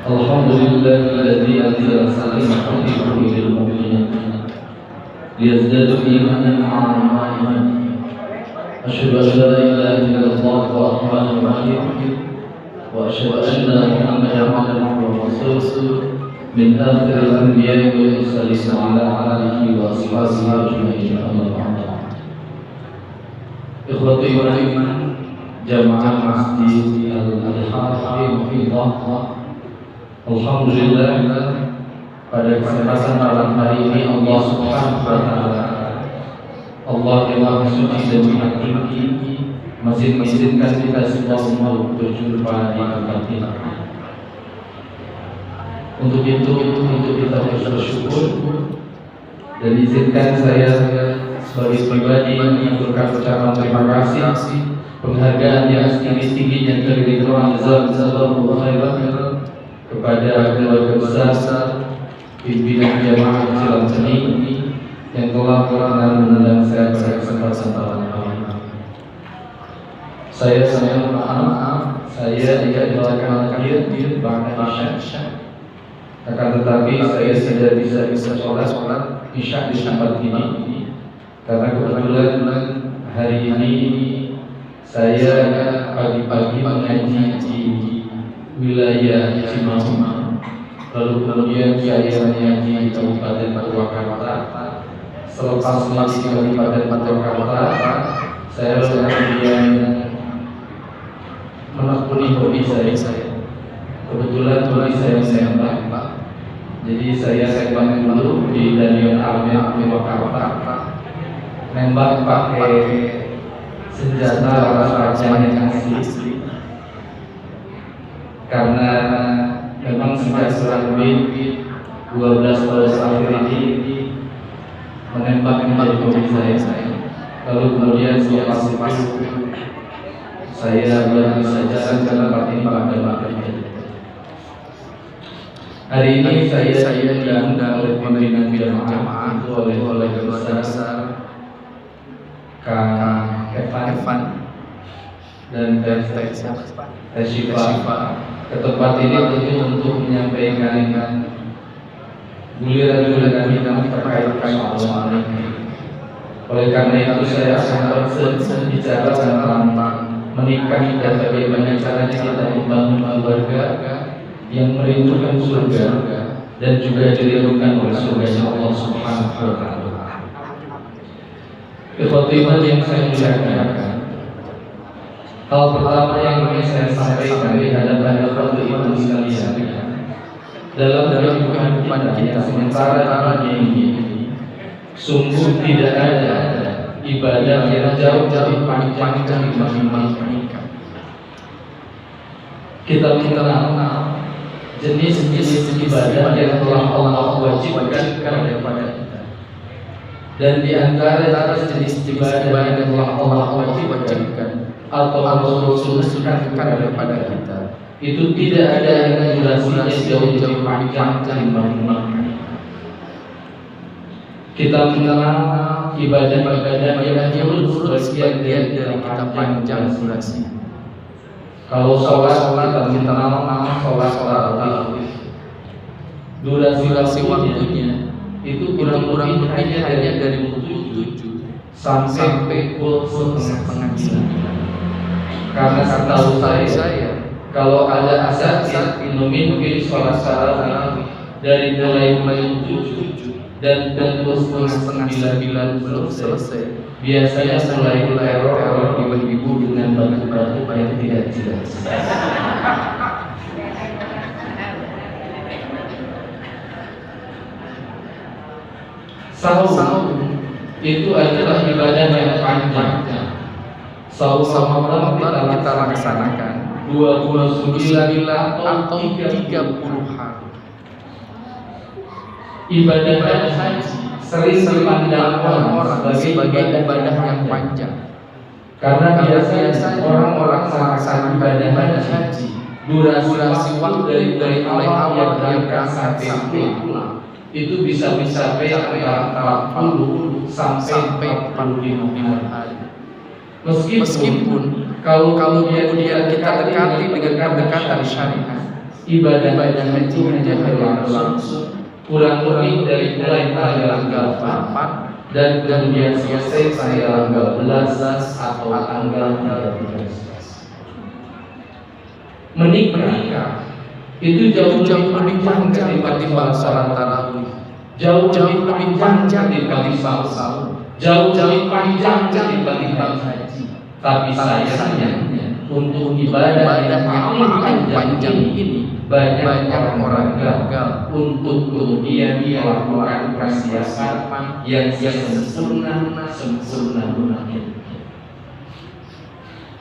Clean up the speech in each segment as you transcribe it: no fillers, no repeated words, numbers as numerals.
الحمد لله الذي أنزل سكينته في المؤمنين ليزدادوا إيمانا مع إيمانهم. أشهد أن لا إله إلا الله الرحمن الرحيم وأشهد أن محمدا عبده ورسوله من آخر الأنبياء والمرسلين وعلى آله وأصحابه أجمعين أما بعد. إخوتي الإيمان jamaah masjid Al-Hakim Hifdhah, alhamdulillah pada kesempatan malam hari ini Allah Subhanahu wa taala, Allah yang Maha Suci dan Maha Tinggi masih mengizinkan kita semua untuk berjumpa di tempat ini. Untuk itu kita harus bersyukur dan izinkan saya sebagai pribadi mengaturkan ucapan terima kasih, penghargaan yang setinggi-tingginya terima jazakallahu khairan kepada keluarga besar pimpinan jamaah Silam Seni yang telah mengundang saya pada kesempatan malam ini. Saya sangat maaf, saya tidak melakukan hadir di bangsa Isya. Akan tetapi saya tidak bisa sholat Isya di tempat ini karena kebetulan hari ini saya pagi-pagi mengaji di wilayah Cimahi, lalu kemudian saya mengaji di Kabupaten Purwakarta. Selepas mengaji di Kabupaten Purwakarta, saya kemudian menekuni hobi saya. Kebetulan hobi saya menembak, jadi saya nembak dulu di Stadion Armada Purwakarta. Nembak pakai senjata raja yang asli, karena memang sejak kurang lebih 12 tahun terakhir ini menembak menjadi hobi saya. Lalu kemudian selepas itu saya baru saja tempat ini pada hari ini saya diundang oleh pimpinan jamaah itu oleh besar Kang Evan dan Teshifa ke tempat ini tentu untuk menyampaikan guliran-guliran kami terkait soal ini. Oleh karena itu saya akan berbicara tentang menikah dan bagaimana caranya kita membangun keluarga yang merindukan surga dan juga dirindukan oleh surga Allah Subhanahu wa taala. Ikhwatiman yang saya muliakan, hal pertama yang ingin saya sampaikan di hadapan ikhwatiman sekalian, dalam kehidupan kita sementara ini sungguh tidak ada ibadah yang jauh lebih panjang dibanding menikah. Kita mengenal jenis-jenis ibadah yang telah Allah wajibkan kepada kita. Dan di antara jenis ibadah yang telah Allah wajibkan atau Rasul sunahkan kepada kita, itu tidak ada yang durasinya jauh lebih panjang dibanding. Kita mengenal ibadah-ibadah yang sebagian dari kita panjang durasi. Kalau sholat kita mengenal sholat durasi waktunya itu kurang-kurang hanya dari pukul 7 sampai pukul setengah 9. Karena setahu saya kalau ada azan mungkin sholat dari mulai 7 dan pukul setengah 9 belum selesai. Biasanya mulai teror ibu-ibu dengan batu-batu yang tidak jelas. Sahur itu adalah ibadah yang panjang. Sahur Ramadan kita laksanakan 29 atau 30 hari. Ibadah haji sering dipandang orang sebagai ibadah yang panjang, karena biasanya orang-orang melaksanakan ibadah haji durasi waktu dari awal dia berangkat sampai pulang itu bisa mencapai antara 40 sampai 45 hari. Meskipun kalau kemudian kita dekati dengan pendekatan syariat, ibadah haji hanya berlangsung kurang lebih dari mulai tanggal 4 dan kemudian selesai tanggal 12 atau tanggal 13. Menikah itu jauh lebih panjang ketimbang salat tarawih, jauh lebih panjang ketimbang sahur, jauh lebih panjang ketimbang haji. Tapi sayangnya untuk ibadah yang paling panjang ini banyak orang gagal untuk kemudian melakukan persiapan yang sempurna mungkin.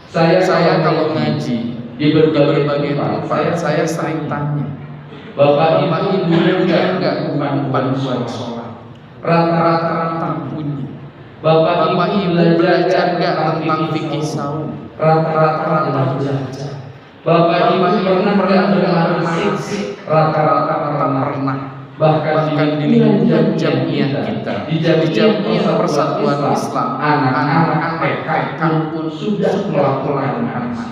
Saya kalau ngaji di berbagai tempat saya sering tanya, Bapak Ibu enggak umpan buat sholat? Rata-rata punya. Bapak Ibu belajar enggak tentang fikih saum? Rata-rata belajar. Bapak Ibu pernah dengar masjid? Rata-rata pernah. Bahkan di lingkungan jamiah kita, di jamiah Persatuan Islam, anak-anak PKK pun sudah melakukan haji.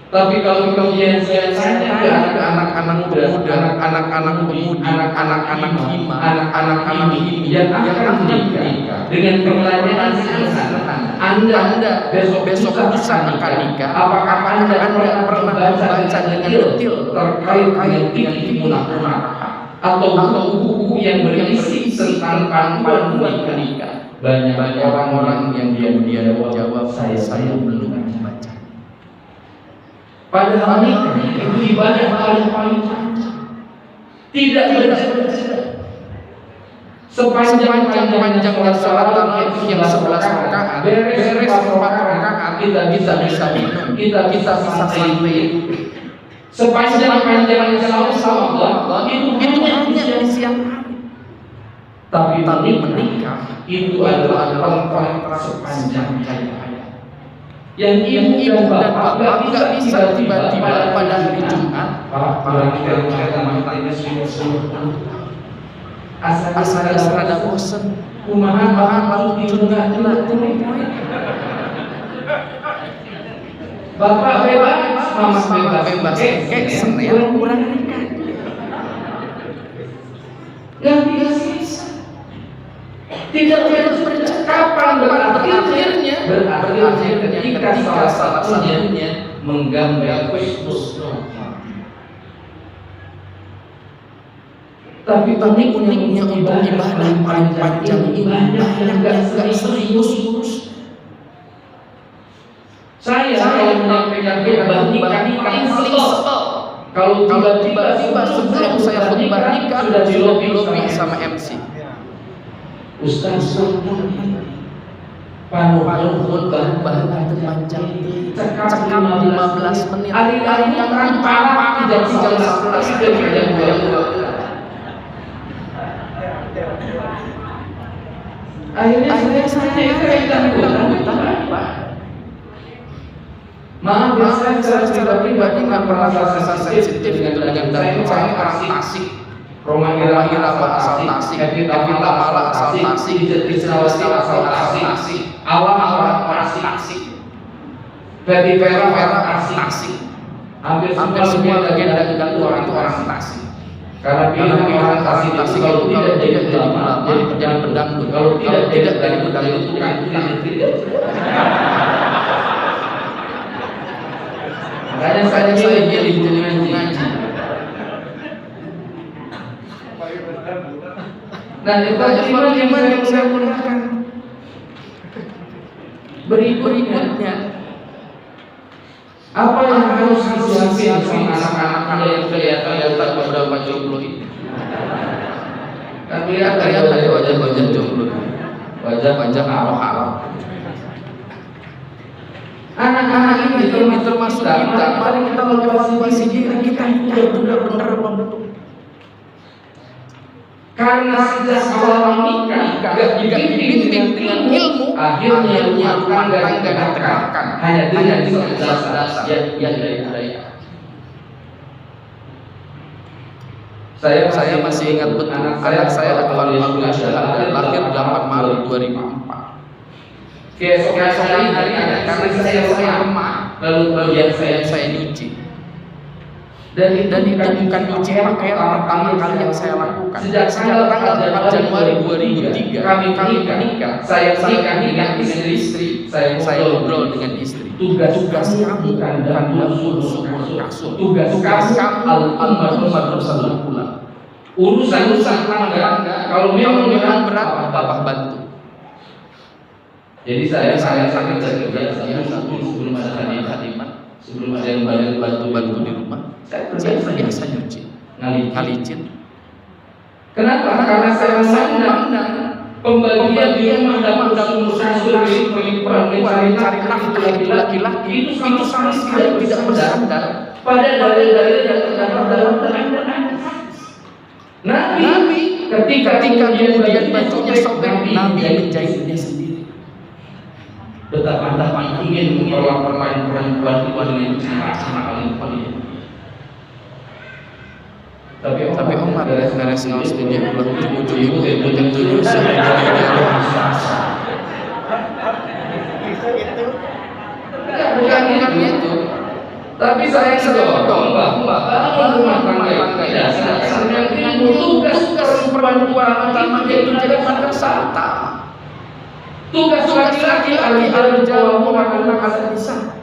Tapi kalau kemudian saya tanya ke anak-anak muda, anak-anak pemudi, anak-anak hima, anak-anak himi yang akan menikah dengan pertanyaan sederhana, Anda besok lusa akan nikah, apakah Anda pernah membaca dengan detail terkait dengan munafik atau buku-buku yang berisi tentang panduan menikah? Banyak orang-orang yang kemudian menjawab, saya belum membaca. Padahal itu ibadah paling panjang, tidak berjeda. Sepanjang salat tarawih yang 11 rakaat, beres 4 rakaat kita bisa minum, kita bisa santai. Sepanjang salat itu hanya di siang hari. Tapi menikah itu adalah kontrak sepanjang hayat. Yang ibu dan bapak nggak bisa tiba-tiba pada hari Jumat, asal rada bosen, kumaha lalu juga bapak bebas, mama bebas, kayak Senin kurang nikah, nggak bisa. Tidak bercakapan berakhirnya ketika salah satunya menggambar Kristus. Tapi uniknya untuk ibadah paling panjang ini banyak nggak serius. Saya kalau menyampaikan khutbah nikah paling sebel. Kalau tiba-tiba sebelum saya khutbah nikah sudah di lobi sama MC. Ustaz panuh khutbah panjang cekap 15 menit hari-hari yang tanpa tidak jam 11 jam 12. Akhirnya saya maaf saya secara pribadi nggak pernah merasa sensitif dengan saya orang Tasik. Roma Irama asal Tasik, Evita Mala asal Tasik, Rizawati asal Tasik, Awang orang Tasik, Fedi Vera asal Tasik. Hampir semua legenda orang itu orang Tasik. Karena orang Tasik kalau tidak jadi ulama, jadi pendangdut. Kalau tidak jadi pendangdut, bukan tidak. Makanya saya pilih jadi ngaji. Nah, iman yang saya muliakan berikutnya, apa yang harus disiapin sama anak-anak yang kelihatan beberapa jomblo ini? Kan kelihatan wajah jomblo, wajah haram. Anak-anak ini termasuk kita. Mari kita mengawasi diri kita ini benar-benar membentuk. Karena sejak awal menikah gak dibimbing dengan ilmu, akhirnya rumah tangga ditekankan hanya dengan dasar yang dari budaya. Saya masih ingat betul anak saya Akmal Abdul Syahada lahir 8 Maret 2004. keesokan harinya karena saya lemah, lalu saya nyuci. Dan itu bukan nyuci pakaian pertama kali yang saya lakukan. Sejak tanggal 4 Januari 2003 kami menikah. Saya nikah dengan istri. Saya ngobrol dengan istri. Tugas kamu bukan dapur, sumur, kasur. Tugas kamu al-madrasatul ula. Urusan rumah tangga kalau memang berat, Bapak bantu. Jadi saya sangat cerdas sebelum ada khatimah, sebelum ada yang bantu di rumah. Saya biasa nyuci, ngalicin. Kenapa? Karena saya memandang pembagian di rumah dapur, sumur, perempuan mencari nafkah laki-laki itu sama sekali tidak bersandar pada dalil-dalil yang terdapat dalam Al-Quran. Nabi ketika kemudian bajunya sobek, Nabi menjahitnya sendiri. Betapa ingin memperlakukan perempuan dengan sama kali. Tapi Umar beres ngaus dia pulang ujung-ujung bukan tujuh bukan itu. Tapi saya sedang bahwa rumah tangga tidak sedang tugas perempuan utama yaitu jadi madrasah. Tugas laki-laki al-jawab menggunakan al-lisan.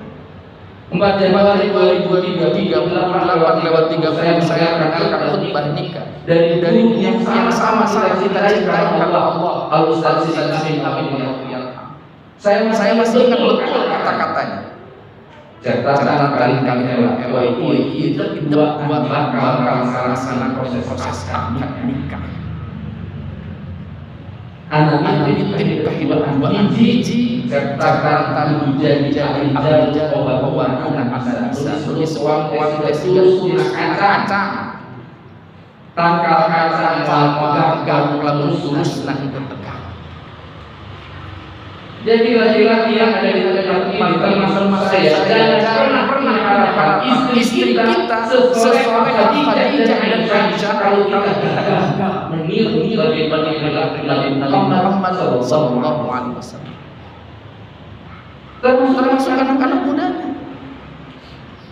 4 Januari 2003 8:30 saya akan khutbah nikah dari yang sama kita cintai karena Allah. Al-Ustaz Amin saya masih ingat betul kata-katanya. Catatan kami LYI itu dua bakal melaksanakan proses akad nikah. Anak tim kehidupan biji catatan jadi obat-obatan anak bisa tulis uang kaca tangkal kaca gagal lalu tulus nah itu tegak. Jadi laki-laki yang ada di tempat ini termasuk saya jangan pernah harapkan istri kita sesuai Khadijah dan Aisyah kalau kita gagal meniru bagaimana Nabi Muhammad sallallahu alaihi wasallam. Termasuk anak-anak muda.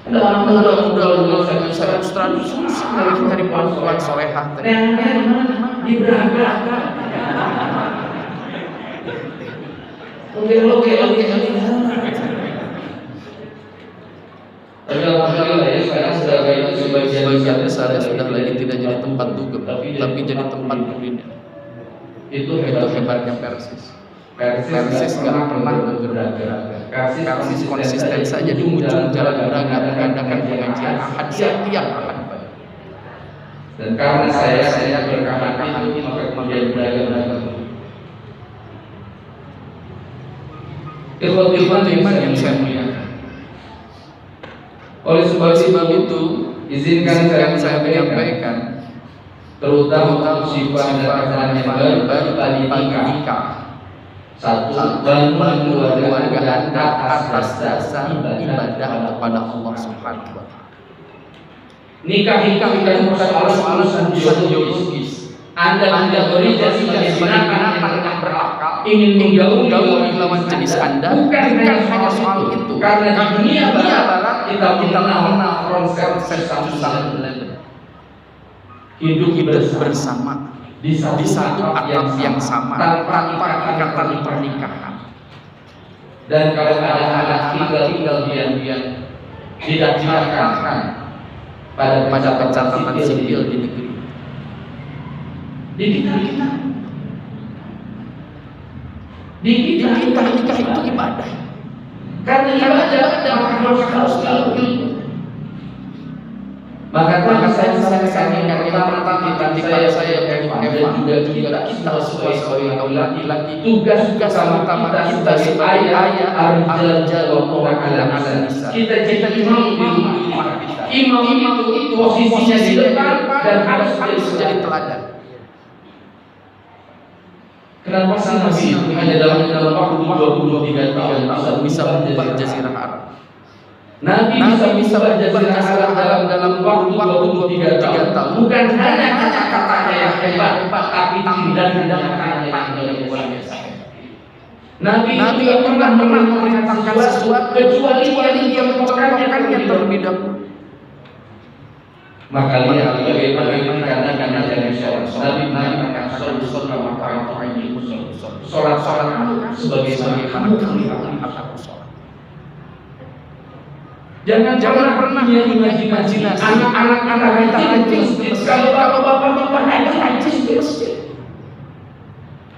Ada anak muda saya ustaz susah dari perempuan solehah tadi. Di Braga. Oke. Alhamdulillah ya, sekarang sebagian besar sudah lagi tidak jadi tempat dugem, tapi jadi tempat kuliner. Itu hebatnya Persis. Persis nggak pernah bergerak. Persis konsisten saja di ujung jalan Braga mengadakan pengajian Ahad setiap Ahad. Dan karena saya berkahan itu maka kemudian Braga. Ikhwan iman yang saya muliakan. Oleh sebab itu, izinkan saya menyampaikan terutama sifat yang baru tadi nikah. Satu, bangun keluarga Anda atas dasar ibadah kepada Allah Subhanahu wa taala. Nikah bukan soal biologis. Anda berijazah sebagai binatang yang berakal, ingin menggauli lawan jenis Anda, bukan hanya soal itu. Karena di dunia barat kita mengenal konsep satu hidup bersama di satu atap yang sama tanpa ikatan pernikahan. Dan kalau ada anak tinggal diam tidak dilakukan pada pencatatan sipil di negeri. Di kita nikah itu ibadah. Karena ibadah harus ilmu. Maka saya yang pertama saya Eva dan juga kita sebagai kaum laki-laki tugas utama kita sebagai ayah al-jalal wa al-nisa. Kita imam di rumah kita. Imam itu posisinya di depan dan harus menjadi teladan. Kenapa sih Nabi itu hanya dalam waktu 23 tahun bisa mengubah jazirah Arab? Nabi bisa mengubah jazirah Arab dalam waktu 23 tahun. Bukan hanya kata-katanya yang hebat, tapi tindakan yang luar biasa. Nabi tidak pernah memerintahkan sesuatu kecuali dia memperintahkannya terlebih dahulu. Maka lihat bagaimana karena dari sholat Nabi mengatakan sholat sebagai kamu aku sholat. Jangan pernah imajinasi anak-anak kita rajin kalau bapak-bapak rajin di masjid.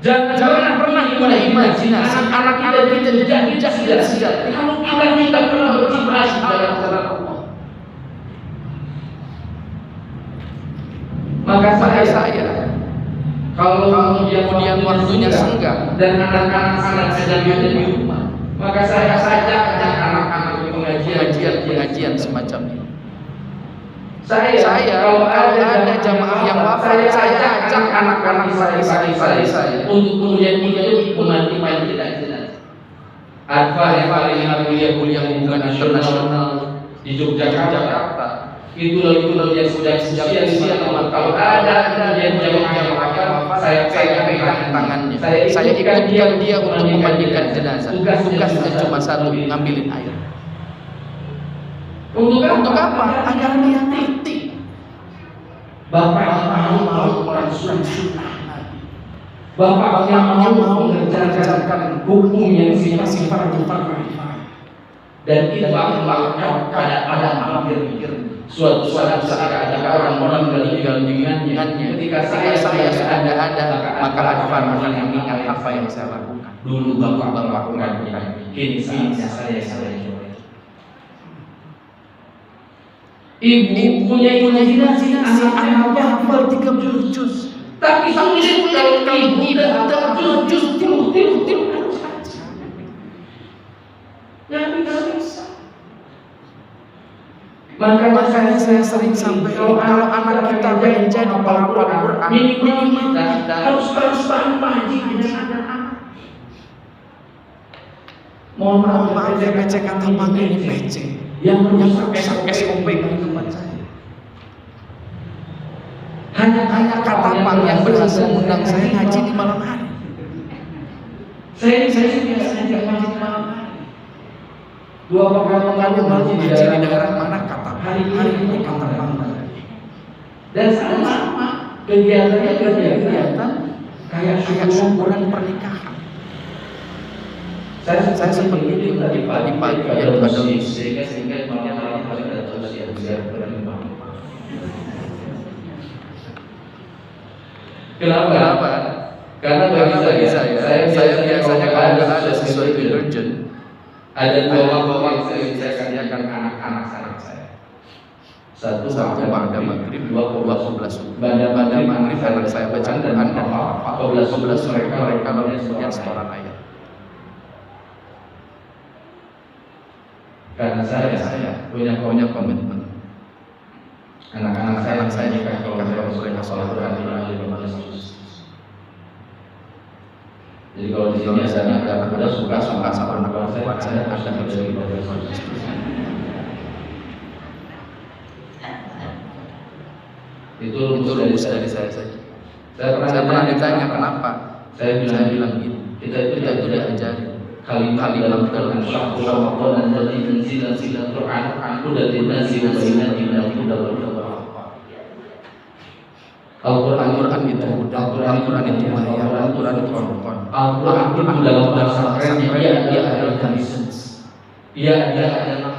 Jangan pernah imajinasi anak-anak kita jadi sejati kalau kita pernah berkiprah dalam jalan Allah. Maka saya kalau kemudian waktunya senggang dan anak-anak sedang ada di rumah, maka saya ajak anak-anak pengajian semacam ini. Saya kalau ada jamaah yang wafat, saya ajak anak-anak saya untuk kemudian ikut menghadiri jenazah. Adva yang kuliah hubungan internasional di Yogyakarta. Itulah yang sudah sia-sia kalau ada yang jamaah saya pegang tangannya. Saya ikutkan dia untuk memandikan jenazah. Tugasnya cuma satu, ngambilin air. Untuk apa? Agar dia ngerti. Bapak mau melakukan sunnah. Bapak mau mengerjakan hukum yang sifat dan itu akan melakukan pada akhir suatu saat ada orang meninggal dengannya. Ketika saya ada maka Advan akan mengingat apa yang saya lakukan. Dulu bapak lakukan, kini saya Ibu punya imajinasi anaknya hafal 30 juz. Tapi sulit kalau ibu tidak juz tilu. Nggak bisa. Makanya saya sering sampaikan kalau anak kita pengen jadi penghafal Quran, minimal kita harus paham majid dan anak-anak. Mohon maaf ya PC kata panggil ini PC yang merusak SOP kehidupan saya. Hanya kata pang yang berhasil mengundang saya ngaji di malam hari. Saya biasanya ngaji di malam hari. Dua pekan ngaji di daerah mana kata hari ini kata pang. Dan sama kegiatannya kegiatan kayak syukuran pernikahan. Saya sempat ini tadi pagi ya ada sehingga malam hari ada siap berlimpah. Kenapa? Karena bagi saya biasanya kalau ada sesuatu urgent, ada dua yang saya kerjakan anak-anak saya. Satu pada maghrib, dua subuh. Pada maghrib anak saya baca Quran dan 12 mereka lalu kemudian setoran ayat. Karena saya punya komitmen. Anak-anak saya nikah kalau mereka sholat Quran 15 juz. Jadi kalau di sini ada anak muda suka sama anak perempuan saya ada dari 15 juz. Itu rumus dari saya saja. Saya pernah ditanya kenapa. Saya bilang gini, kita itu diajari kalimat dalam syahrul Ramadan alladzi unzila fihi al-Qur'an hudan lin-nasi wa bayyinatin minal huda wal furqan. Al-Qur'an itu Al-Qur'an itu wahyu, Al-Qur'an itu Furqan. Al-Qur'an itu dalam bahasa kerennya dia adalah guidance. Dia adalah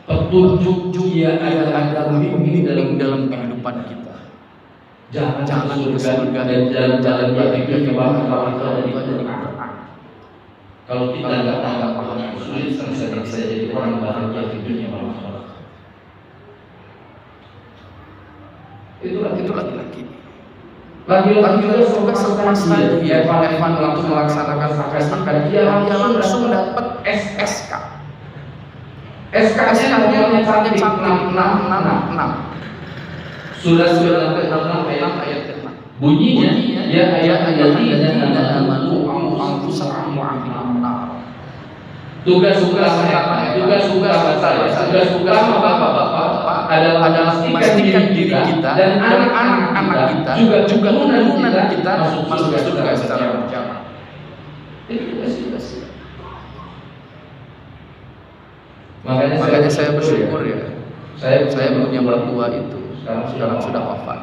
petunjuk, dia adalah pembimbing dalam kehidupan kita. Jalan ke surga dan jalan-jalan yang dibawa itu ada di Al-Qur'an. Kalau kita nggak paham sulit bisa jadi orang bahagia di dunia malam akhirat. Itu laki-laki. Laki-laki juga semasa dia Evan langsung melaksanakan zakat, dia langsung dapat SK. SK-nya misalnya 666. Sudah 666 ayat ke-6. Bunyinya ya ayat-ayat amanu anfusakum wa ahlikum nar. Tugas bapak adalah memastikan diri kita dan anak-anak kita juga turunan kita masuk surga secara berjamaah. Itu juga sih. Makanya saya bersyukur ya. Saya punya mertua itu sekarang sudah wafat.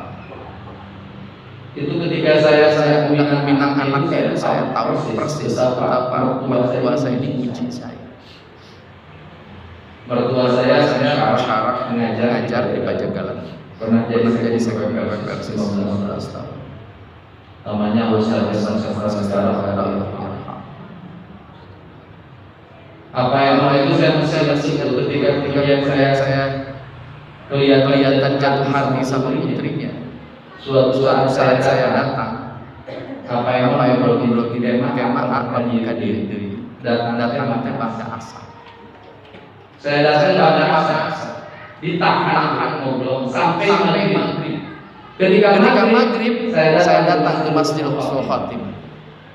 Itu ketika saya minang anaknya itu saya tahu persis betapa mertua saya ini uji saya. Mertua saya syarat mengajar di Pajagalan. Pernah jadi sekretariat Persis 19 tahun. Namanya Ustaz Segala. Apa yang itu saya masih ingat ketika saya kelihatan jatuh hati sama putrinya. Suatu saat saya datang. Apa yang blok dia kemah akan diri datang pada asal. Saya datang pada asal, ditahan ngobrol sampai maghrib. Ketika maghrib, saya datang ke Masjidil Husnul Khatimah.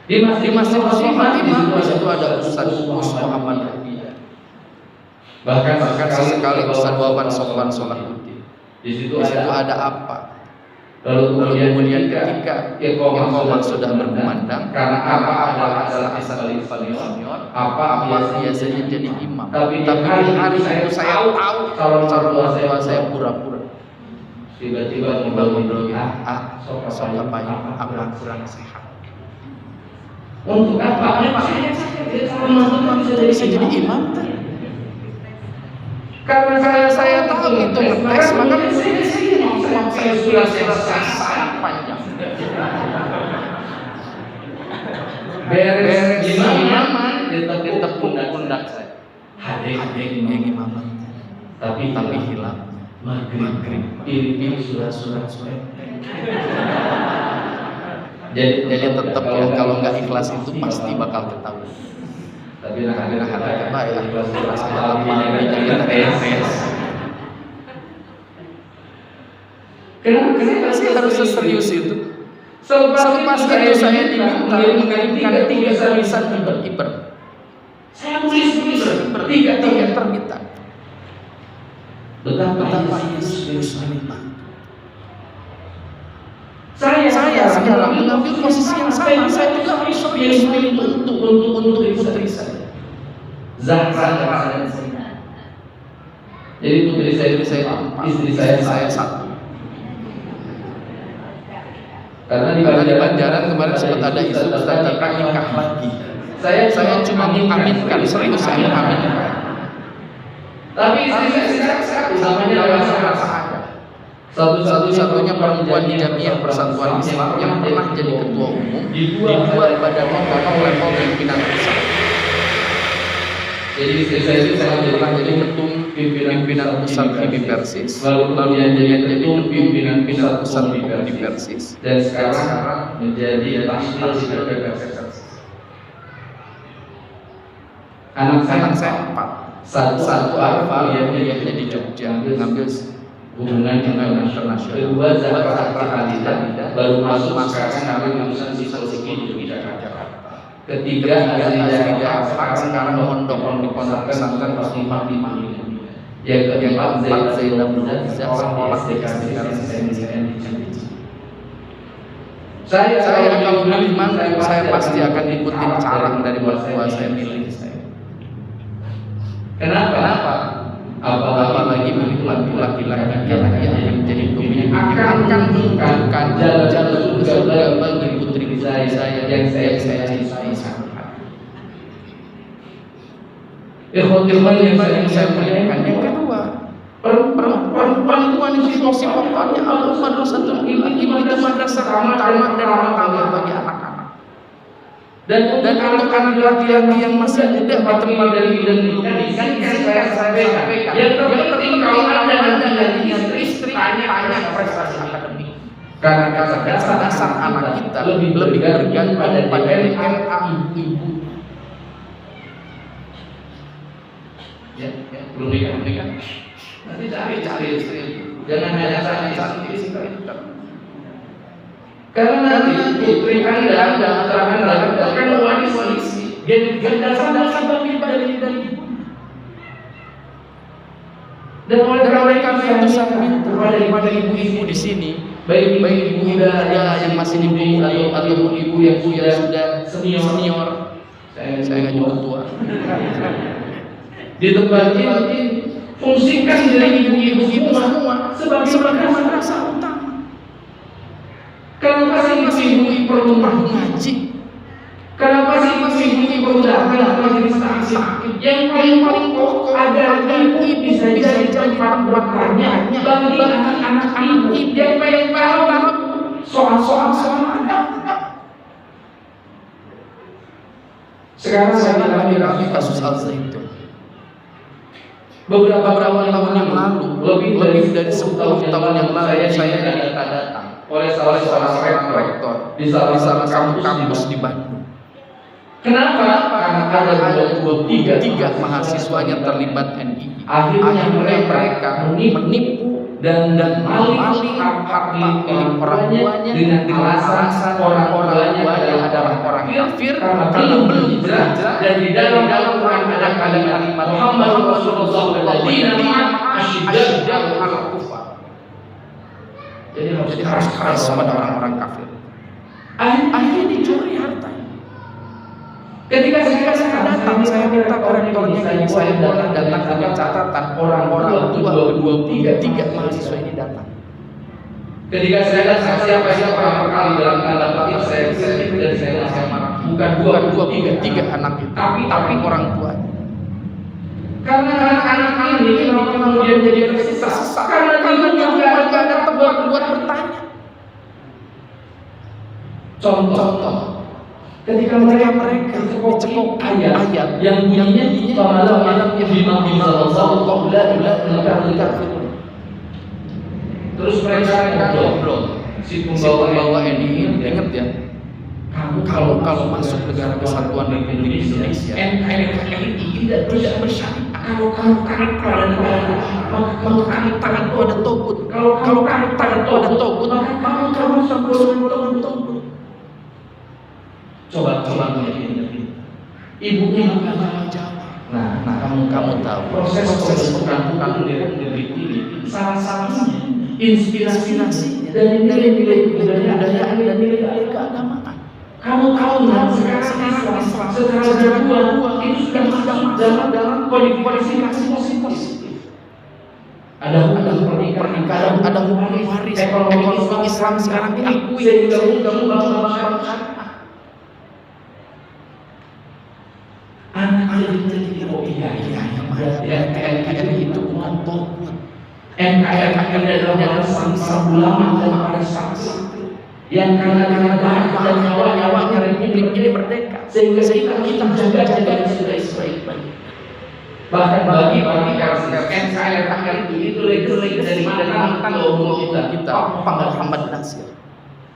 Di Masjidil Husnul Khatimah di situ ada Ustaz Muhammad Rafi. Bahkan sekali Ustaz Wawan Sofwan Solahuddin. Di situ ada apa? Lalu kemudian ketika iqamah sudah berkumandang, karena apa adalah asal senior, apa biasanya jadi imam. Tapi di hari itu saya tahu calon tua saya pura-pura. Tiba-tiba ngobrol sok ngapain? Apa kurang sehat? Untuk apa? Saya bisa jadi imam. Karena saya tahu itu ngetes, maka saya sudah sangat panjang. Beres imaman ditepuk pundak saya. Hadir imaman. Tapi hilang. Maghrib. Ini sudah. Jadi tetap ya, kalau nggak ikhlas itu pasti bakal ketahuan. Tapi nah baik ikhlas dalam kita tes. Kenapa sih harus serius itu? Selepas itu saya diminta mengirimkan 3 tulisan iber. Saya tulis tiga terbitan. Betapa Yesus menikmati. Saya sekarang mengambil posisi yang sama. Saya juga harus serius untuk putri saya. Zahra dan Zainab. Jadi putri saya 4, istri saya 1. Karena di Banjaran kemarin sempat ada isu Ustaz Dika nikah lagi. Saya cuma mengaminkan, serius saya mengaminkan. Tapi istri saya namanya ada. Satu-satunya perempuan di Jamiah Persatuan Islam yang pernah jadi ketua umum di dua badan level pimpinan pusat. Jadi istri saya pernah jadi ketum pimpinan pusat di Persis, lalu dia jadi pimpinan pusat di Persis, dan sekarang menjadi tahsil di Persis. Anak saya 4. Satu Arfa yang kuliahnya di Jogja, ngambil hubungan internasional. Kedua Zahra Khalida baru masuk sekarang jurusan psikologi di Jakarta. Ketiga Azrida sekarang mondok di pondok pesantren Muslimah di Madinah. Yang keempat Zainab Nurhalizah sekolah di SNM di Jakarta. Saya kalau milih mantu saya pasti akan ikutin cara dari mertua saya milih saya. Kenapa? Apalagi milih laki-laki yang akan menjadi pemimpin, akan menunjukkan jalan surga bagi putri saya yang saya cintai sangat. Ikhwan yang saya muliakan, yang kedua, perempuan itu fungsi pokoknya Allah madrasatul ilmi, itu madrasah utama dan pertama bagi anak-anak. Dan untuk anak laki-laki yang masih muda di tempat dan belum menikah, saya sampaikan yang terpenting kalau Anda punya istri tanya prestasi akademik. Karena kecerdasan anak kita lebih bergantung pada DNA ibu. Ya, belum nikah. Nanti cari istri. Jangan hanya cari istri itu. Karena nanti putri Anda akan warisi generasi bagi dari ibu. Dan oleh karena itu saya minta kepada ibu-ibu di sini, baik ibu muda yang masih di bawah ataupun ibu yang sudah senior, Saya nggak nyebut tua. Di tempat ini fungsikan diri ibu-ibu itu semua sebagai madrasah utama. Kenapa sih ibu-ibu perlu ngaji? Kenapa sih ibu-ibu perlu datang ke majelis taklim? Yang paling pokok agar ibu bisa jadi tempat bertanya bagi anak-anak ibu yang pengen paham soal-soal Sekarang lagi kasus Al-Zaitun. Beberapa tahun yang lalu, lebih dari 10 tahun yang lalu, saya datang oleh salah seorang rektor di salah kampus di Bandung. Kenapa? Karena ada tiga mahasiswanya terlibat NII. Akhirnya mereka menipu dan maling harta milik orang tuanya dengan alasan orang tuanya adalah orang kafir karena belum hijrah, dan di dalam Al-Quran ada kalimat Muhammad Rasulullah walladzina asyiddau 'alal kufar. Jadi harus keras pada orang-orang kafir. Akhirnya dicuri hartanya. Ketika saya datang, saya minta rektornya ini saya datang dengan catatan orang-orang tua tiga mahasiswa ini datang. Ketika saya datang, siapa pertama kali dalam tanda petik saya dan saya marah. Bukan tiga anak itu, tapi orang tuanya. Karena anak-anak ini kemudian jadi tersesat karena tidak ada tempat buat bertanya. Contoh. Ketika mereka dicekok ayat yang bunyinya pamalam bima sallallahu alaihi. Terus mereka ngobrol. Si pembawa ini ingat ya, kalau masuk negara kesatuan Republik Indonesia, NKRI tidak bersyariat. Kalau kamu tarik tangan itu ada togut. Kalau kamu tangan itu ada togut, maka kamu sambung togut. Coba ngerti. Ibunya bukan Jawa. Nah, kamu tahu proses perkampungan di Republik ini salah-salahnya inspirasinya dari nilai-nilai kebudayaan dan nilai-nilai keagamaan. Kamu tahu sekarang secara dua itu sudah masuk dalam kualifikasi positif. Ada hukum pernikahan, ada hukum waris, ekonomi Islam sekarang diakui sehingga kamu bangsa. Anak jadi NKRI itu bukan togut. NKRI adalah bangsa ulama dan para saksi yang karena dan nyawa-nyawanya Republik ini merdeka sehingga kita juga jaga sebaik-baiknya. Bahkan bagi NKRI itu legasi dari mantan ketua kita Pak Muhammad Nasir.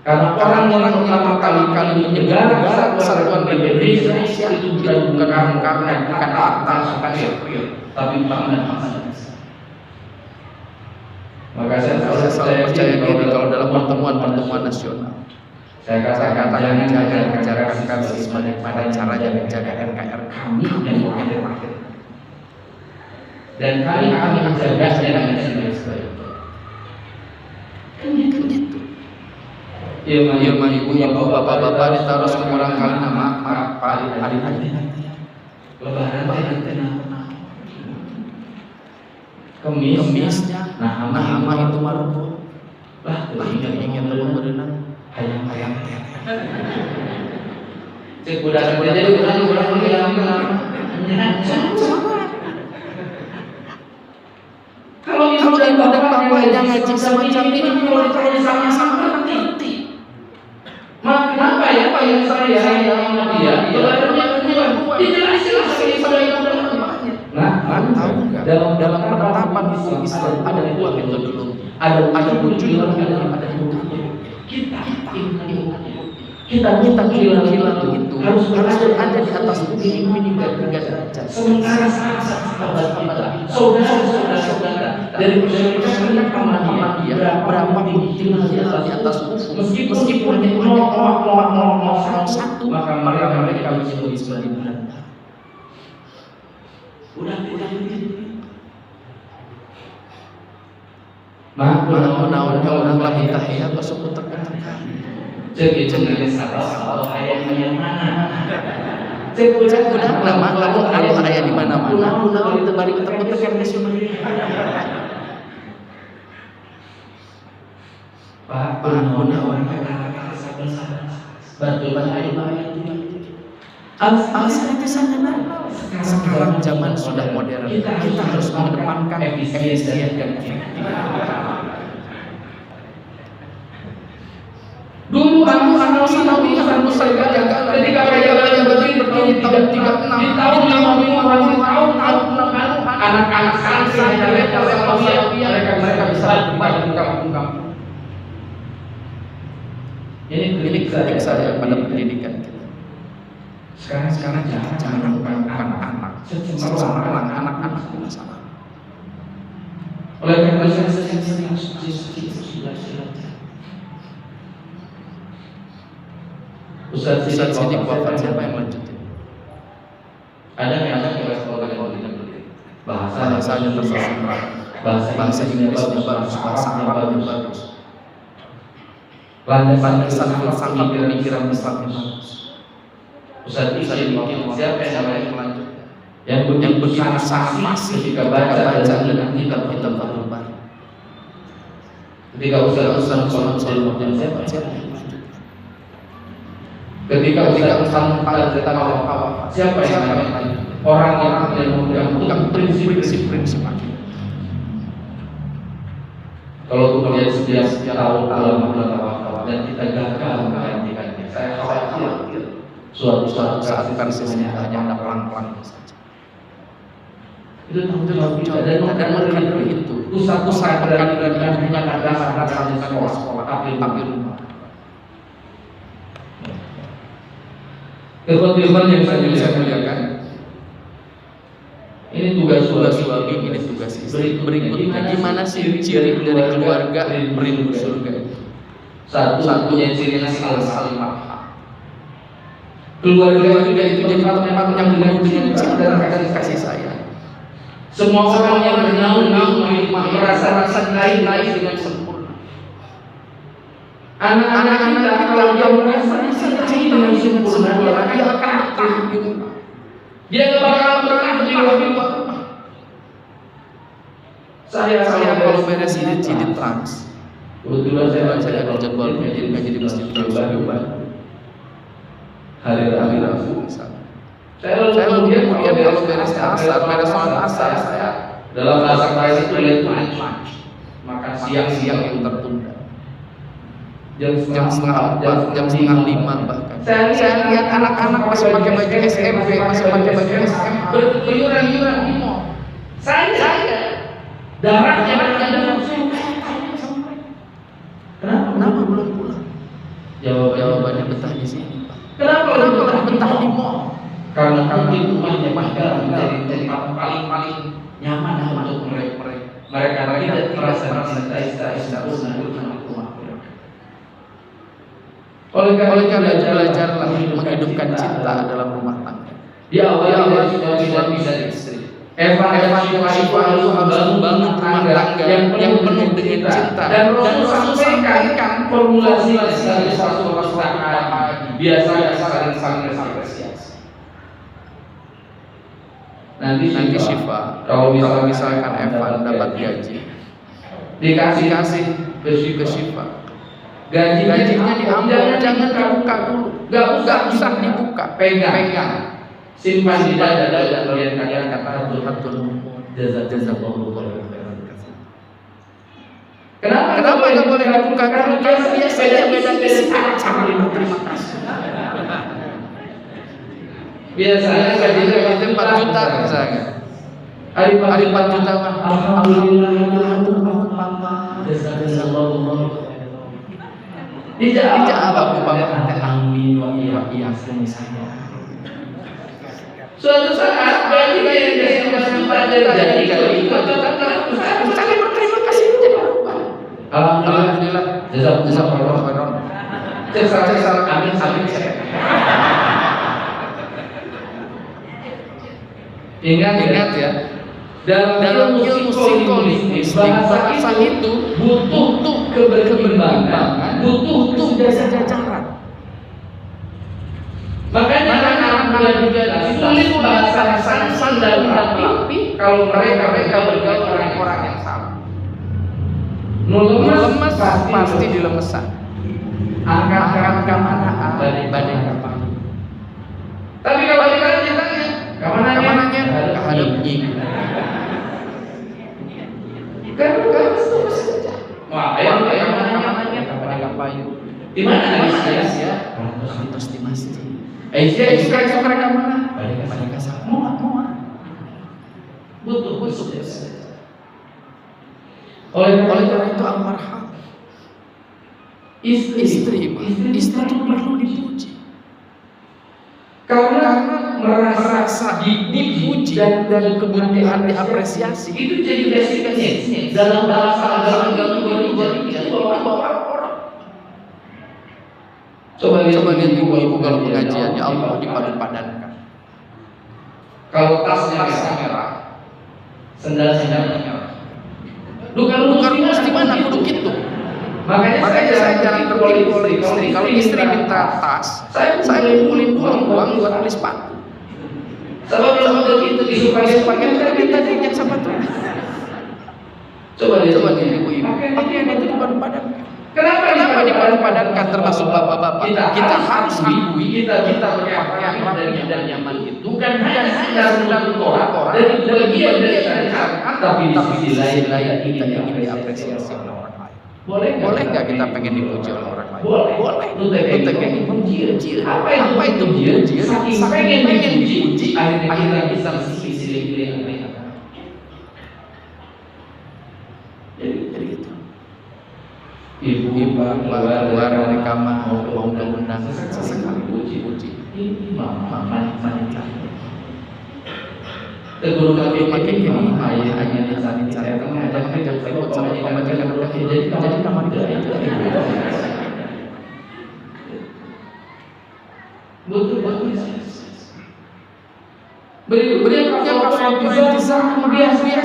Karena orang-orang yang berkali-kali menyegar kesatuan Republik Indonesia itu bukan karena harta, bukan syariat, tapi Muhammad Nasir. Maka saya selalu percaya diri kalau dalam pertemuan nasional saya katakan jangan bicarakan kami bagaimana caranya menjaga NKRI kami yang terakhir, dan kami akan menjaganya dengan sebaik-baiknya. Kan gitu. Ilmu ibu bapak-bapak ditaruh semua orang kali nama Pak hari Lebaran Kemisnya nama itu marbo lah ingin berenang hayang teh cek budak jadi budak kalau ibu dan bapak yang ngaji semacam ini kalau sama-sama ngerti. Kenapa ya Pak yang saya sama dia? Dijelasin pada ibu dan bapaknya. Nah, tahu nggak? Dalam penetapan hukum Islam ada dua metodologi. Ada wujud dan ada ilmu. Kita hilang itu harus berada di atas bumi minimal 3 derajat. Sementara sahabat kita, saudara-saudara dari persaudaraan paman dia berapa tinggi dia di atas ufuk, meskipun itu 0,0001, maka mereka menyebut sebagai bulan. Udah naon lagi tahiyat masuk tekan. Jadi jangan salah ayat yang mana. Cek udah lama lalu ayah di mana-mana. Kunaon teu bari utek-utekan geus Pak, kunaon bantu alasan itu sangat. Sekarang zaman sudah modern, kita harus mengedepankan efisien dan efektif. Dulu anak sanawi saya jaga ketika saya berdiri tahun 36 di tahun 50 tahun anak-anak santri mereka bisa bermain di kampung-kampung. Ini kritik saya pada pendidikan kita. Sekarang jangan anak-anak, cemerlang anak-anak di masalah. Oleh karena itu saya Ustaz Sidik wafat, siapa yang lanjutin? Ada yang sekolah bahasanya tersusun, bahasa Inggrisnya bagus, bahasa Arabnya bagus, landasan filsafat pemikiran Islam bagus. Ustaz Sidik siapa yang melanjutkan? Yang begitu sangat masif ketika baca dengan kitab-kitab Al-Quran. Ketika Ustaz siapa? Ketika Ustaz tentang awal siapa yang orang-orang yang memegang prinsip-prinsip akidah. Kalau kemudian setiap tahun dan kita gagal menggantikannya, saya khawatir suatu saat versinya hanya ada pelan-pelan saja. Itu tanggung jawab kita dan mengkader itu. Pusat-pusat pengkaderan itu bukan ada sekolah, tapi rumah. Ikhwan yang saya muliakan, ini tugas suami, ini tugas istri. Berikutnya, gimana sih ciri dari keluarga merindu surga? Satunya cirinya saling paham. Keluarga juga itu jadi tempat yang penuh dengan cinta dan kasih sayang. Semua orang yang bernaung merasa naik dengan sempurna. Anak-anak kita kalau dia merasa dengan sempurna, dia akan bertahan. Dia tidak bakal bertahan di luar. Saya kalau beres ini di Trans. Kebetulan saya ada jadwal ngaji di masjid Trans. Hari Rabu. Saya kemudian kalau beres sholat asar, saya dalam bahasa saya itu makan siang yang tertunda. Jam setengah 4, jam setengah 5 bahkan. Saya lihat anak-anak masih pakai baju SMP, masih pakai baju SMA, berkeliuran di mall. Saya darahnya ada. Kenapa belum pulang? Jawabannya betah di sini, Pak. Kenapa lebih betah di mall? Karena itu rumahnya menjadi tempat paling nyaman untuk mereka. Mereka tidak merasa cinta. Oleh karena itu belajarlah menghidupkan cinta dalam rumah tangga. Diawali dari suami dan istri. Eva itu membangun rumah tangga yang penuh dengan cinta. Dan Rasul sampaikan formulasi dari satu pasangan biasanya saling apresiasi. Nanti Syifa, kalau misalkan Evan dapat gaji, dikasih ke Syifa. Gajinya diambil, jangan dibuka dulu. Gak usah dibuka, pegang. Simpan di dada dan kalian kata hatur jazakallahu khairan. Kenapa gak boleh dibuka? Karena biasanya beda isi cara berterima kasih. Biasanya gajinya 4 juta misalnya. Hari 4 juta mah alhamdulillah Papa jazakallahu khairan. Dijawab Bapak, amin wa iyyakum saya. Suatu saat gaji yang jadi kali itu cari berterima kasih jadi apa? Alhamdulillah. Jazakallahu khairan. Jazakallahu amin saya. Ingat ya. Dalam ilmu psikologi bahasa itu butuh keberimbangan, butuh sejajaran. Makanya anak-anak juga sulit bahasa dan tapi kalau mereka bergaul dengan orang yang sama. Lemes pasti dilemesan. Angkat kemana? Badai kapal. Tapi kalau kita tanya, kemananya? Kehadap nyi. Kan saja. Wah, kemananya? Badai kapal. Di mana Aisyah? Terus di masjid. Aisyah suka mereka mana? Badai kapal. Mau. Butuh. Oleh karena itu almarhum istri itu perlu dipuji karena merasa dipuji dan kebutuhan diapresiasi itu jadi basicnya dalam bahasa agama itu bawa orang. Coba lihat ibu-ibu kalau pengajiannya Allah dipadu-padankan. Kalau tasnya merah, sendal-sendalnya merah. Bukan mesti mana kudu gitu. Makanya saya jarang tertipu oleh istri. Kalau istri minta tas, saya kumpulin uang buat beli sepatu. Sebab begitu disukai kita minta dinyak sepatu. Coba lihat ibu-ibu. Pakaian itu dipadu-padankan. Kenapa dipadu-padankan termasuk bapak-bapak? Kita harus akui kita pakai pakaian rapi dan nyaman itu bukan hanya sekedar korak dari bagian dari syariat, tapi di sisi lain kita ingin diapresiasi oleh orang lain. Boleh nggak kita pengen dipuji oleh orang lain? Boleh. Lu pengen dipuji. Apa itu puji? Saking pengen dipuji, akhirnya kita sisi lain. Jadi gitu. Ibu keluar dari kamar mau ke undang sesekali puji. Mama cantik. Teguru kaki makin gini, ayah cantik. Kamu ada kerja ikut sama pemajikan udah jadi kamar itu. Betul. Berikutnya kalau bisa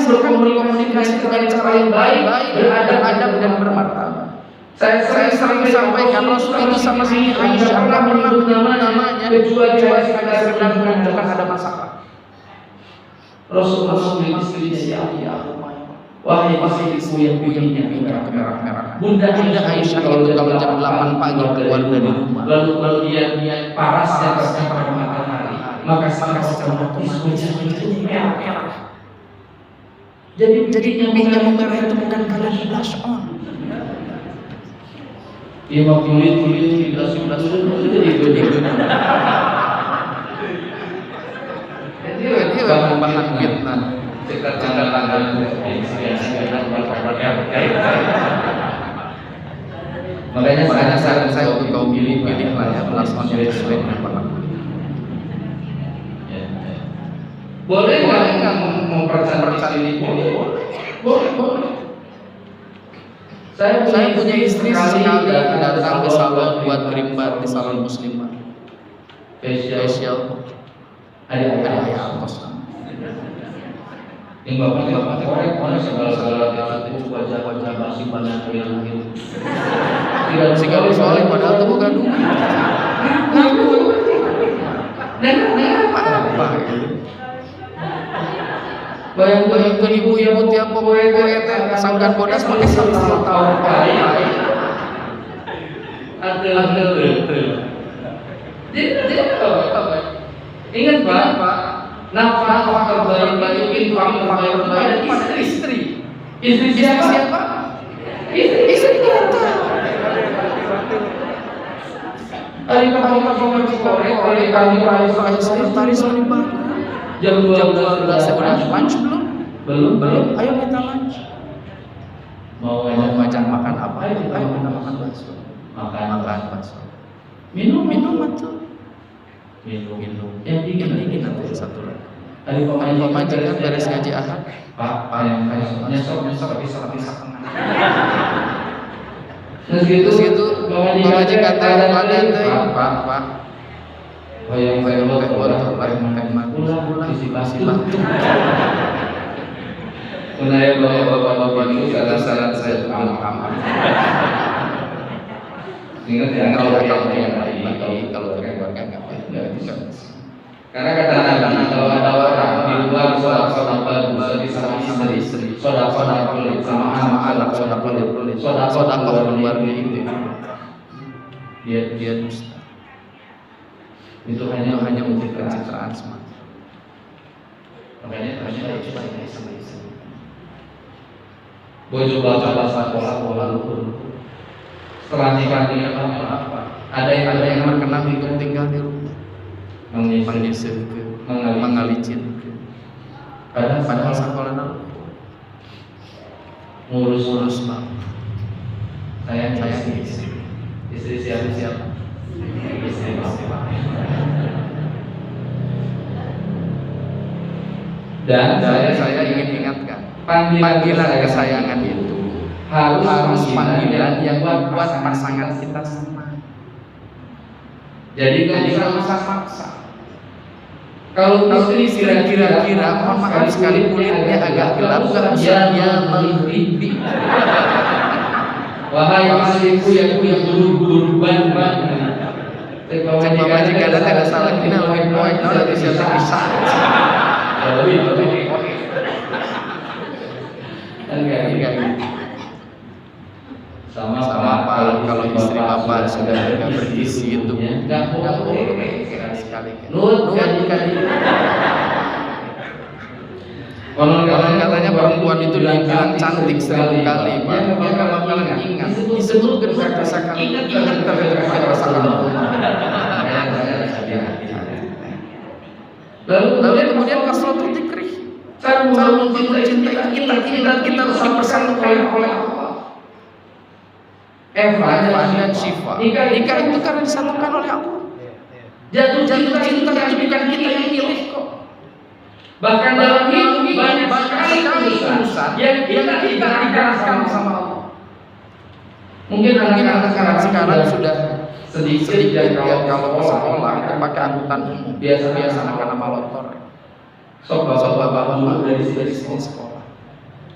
berkomunikasi dengan cara yang baik, beradab dan bermartabat. Saya sering sampaikan Rasul itu sama si Aisyah nggak pernah menyebut namanya kecuali sekedar menunjukkan ada masalah. Rasul istri siapa? Wahai istriku yang punya kemerah-merahan. Bunda Aisyah itu kalau jam 8 pagi keluar dari rumah, lalu dia parasnya pada matahari, maka secara otomatis wajahnya merah. Jadi pipinya memerah itu bukan karena di blush on. Dia mau kulit di blush itu jadi gede. Dia bahan fitnah. Cekar-cekar tangan makanya saran saya untuk kau pilih lah ya blush on yang sesuai dengan warna kulit. Boleh nggak mempercantik ini? Boleh. Saya punya istri sekali datang ke salon buat krimbat di salon muslimah. Facial. Ada angkos. Yang bapak orang segala itu wajah masih banyak yang gitu. Tidak sekali soalnya padahal itu bukan duit. Dan apa? Bayangkan ibu-ibu tiap pokoknya sangkan bodas pakai salah tahu baik. Ada. Jadi apa? Ingat Pak, nafkah terbaik itu pada istri. Istri siapa? Istri kita. Hari kamu oleh kami sekretaris Limbah. Jam 12 udah lunch belum? Ayo kita lunch. Mau ngajak makan apa? Ayo kita makan bakso. Makan bakso. Minum tuh. Minum. Yang dingin nanti satu lagi. Hari pemajikan beres ngaji ahad. Pak, yang nyesok bisa tengah. Segitu pemajikan teh ada teh. Pak. Bayang pakai motor, pulang isi batu. Menaya bapak-bapak itu saran saya kamar. Ingat ya kalau yang baik, kalau keluarga nggak baik. Karena kata Nabi kalau ada orang di luar sodaqah bagi sama istri, sodaqah kulit sama anak, sodaqah keluarga itu, dia dusta. Itu hanya untuk pencitraan semata. Makanya coba ini sama istri. Bojo bapak pola setelah nikah apa? Ada yang terkenal untuk tinggal di rumah, mengisir, mengalicin. Padahal sekolah ngurus bang. Saya istri siapa? Istri bapak. Dan saya ingin ingatkan, panggilan kesayangan itu harus panggilan yang buat pasangan kita sama. Jadi nggak usah maksa. Kalau istri kira-kira mohon maaf sekali kulitnya agak gelap, nggak usah dia menghibi. Wahai istriku yang buru-buru banget. Cek majikan ada tidak salah kita lebih poin, lebih siapa bisa. Lebih. Enggak. Sama kalau istri bapak sudah enggak berisi itu enggak boleh sekali. Konon katanya perempuan itu dibilang cantik 1000 kali, Pak. Maka bakalan ingat. Disebutkan kata kali ingat terhadap pasangan. Lalu kemudian kasratul dzikrih. Cara mencintai kita harus dipersatukan oleh Allah. Eva dan Syifa. Nikah itu karena disatukan oleh Allah. Jatuh cinta itu bukan kita yang milih kok. Bahkan dalam hidup banyak sekali urusan yang kita dikerahkan sama Allah. Mungkin anak-anak sekarang sudah sedikit ya kalau sekolah itu pakai angkutan umum. Biasa anak-anak motor. Bapak dulu dari sini sekolah.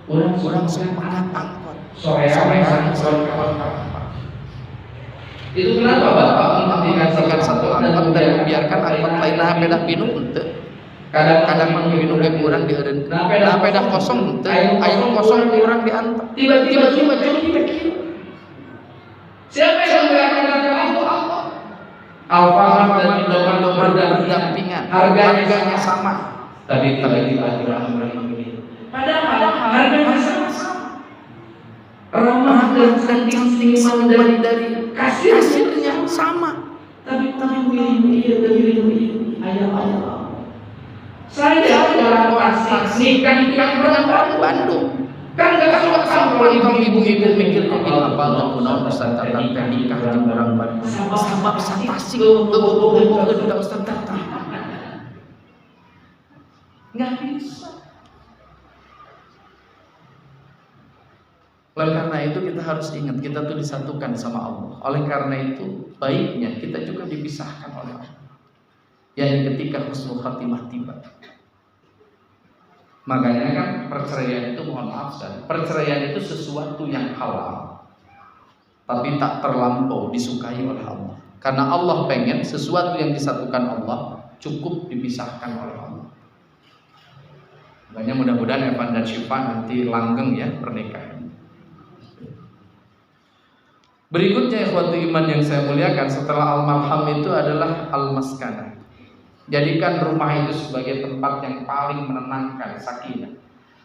Kurang semangat angkot. Sorean kawan-kawan. Itu kenapa Bapak mementingkan satu angkot dan membiarkan angkot lain pedah minum ente. Kadang minum ke kurang dieureun. Pedah kosong ente, aya kosong kurang diantar. Tiba-tiba curug. Siapa yang mengatakan itu Allah? Alfamart dan Indomaret berdampingan. Harganya sama. Tapi tiba-tiba ini. Padahal harganya sama. Ramah dan cantik dari hasilnya sama. Tapi milih ayah. Saya orang Tasik nikah dengan orang Bandung. Kan gak kamu ibu-ibu mikir apa nggak punya Ustaz datang ke nikah dengan orang Bandung. Sama Tasik bebo ke Ustaz datang. Nggak bisa. Oleh karena itu kita harus ingat kita tuh disatukan sama Allah. Oleh karena itu baiknya kita juga dipisahkan oleh Allah. Yang ketika husnul khatimah tiba. Makanya kan perceraian itu mohon maaf dan perceraian itu sesuatu yang halal, tapi tak terlampau disukai oleh Allah. Karena Allah pengen sesuatu yang disatukan Allah cukup dipisahkan oleh Allah. Makanya mudah-mudahan Evan dan Syifa nanti langgeng ya pernikahan. Berikutnya ikhwati iman yang saya muliakan setelah al-marham itu adalah al-maskanah. Jadikan rumah itu sebagai tempat yang paling menenangkan, sakinah.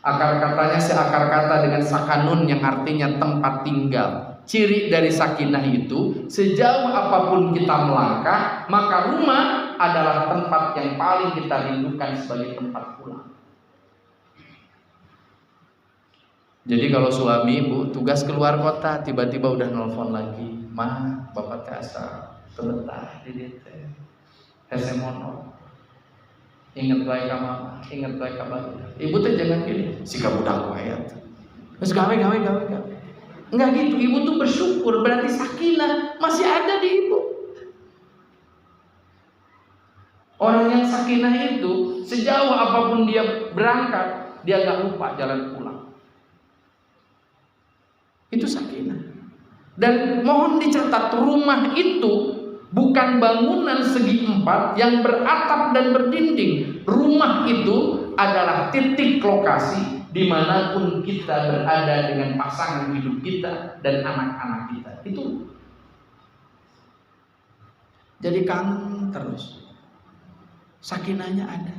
Akar katanya seakar kata dengan sakanun yang artinya tempat tinggal. Ciri dari sakinah itu sejauh apapun kita melangkah, maka rumah adalah tempat yang paling kita rindukan sebagai tempat pulang. Jadi kalau suami ibu tugas keluar kota tiba-tiba udah nelfon lagi, "Ma, bapak asa sebentar di DT." Hesemono. Ingat baik mama, ingat baik kabar. Ibu teh jangan gini, sikap budak ayat. Terus gawe. Enggak gitu, ibu tuh bersyukur, berarti sakinah masih ada di ibu. Orang yang sakinah itu sejauh apapun dia berangkat, dia enggak lupa jalan pulang. Itu sakinah. Dan mohon dicatat rumah itu bukan bangunan segi empat yang beratap dan berdinding. Rumah itu adalah titik lokasi dimanapun kita berada dengan pasangan hidup kita dan anak-anak kita. Itu jadi kangen terus. Sakinahnya ada.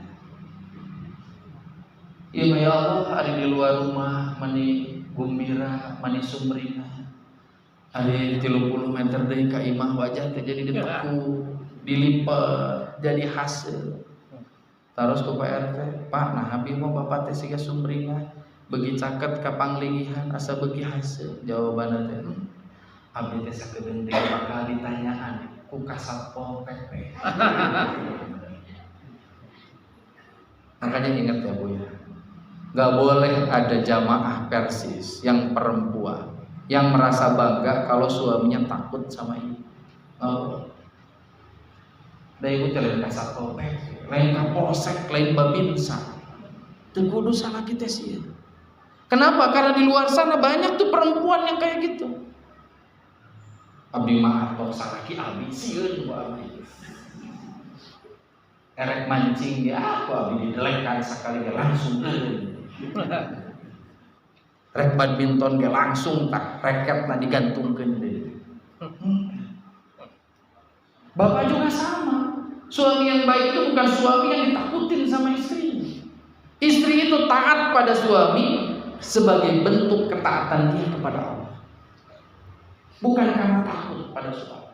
Ya Allah, hari di luar rumah mani gumbira, mani sumrina. Hari 30 meter dari ka imah wajah teh jadi diteku, dilipat jadi hasil. Terus ke Pak RT, Pak, nah habis mau bapak teh siga sumrina, begi caket ka panglingihan asa begi hasil. Jawabanna teh, abdi teh sakedeung teh bakal ditanyaan ku Kasatpol PP. Makanya ingat ya Bu ya, gak boleh ada jamaah Persis yang perempuan yang merasa bangga kalau suaminya takut sama ibu. Oh, dari ibu lain Kasatpol PP, lain Kapolsek, lain Babinsa. Itu kudu salah kita sih. Kenapa? Karena di luar sana banyak tuh perempuan yang kayak gitu. Abdi mah atok salaki abdi sieun ku abdi. Erek mancing dia aku abdi didelekan sakali ge langsung eueun. Rek badminton ge langsung tak reketna digantungkeun deui. Bapak juga sama. Suami yang baik itu bukan suami yang ditakutin sama istri. Istri itu taat pada suami sebagai bentuk ketaatan dia kepada Allah. Bukan karena takut pada suami.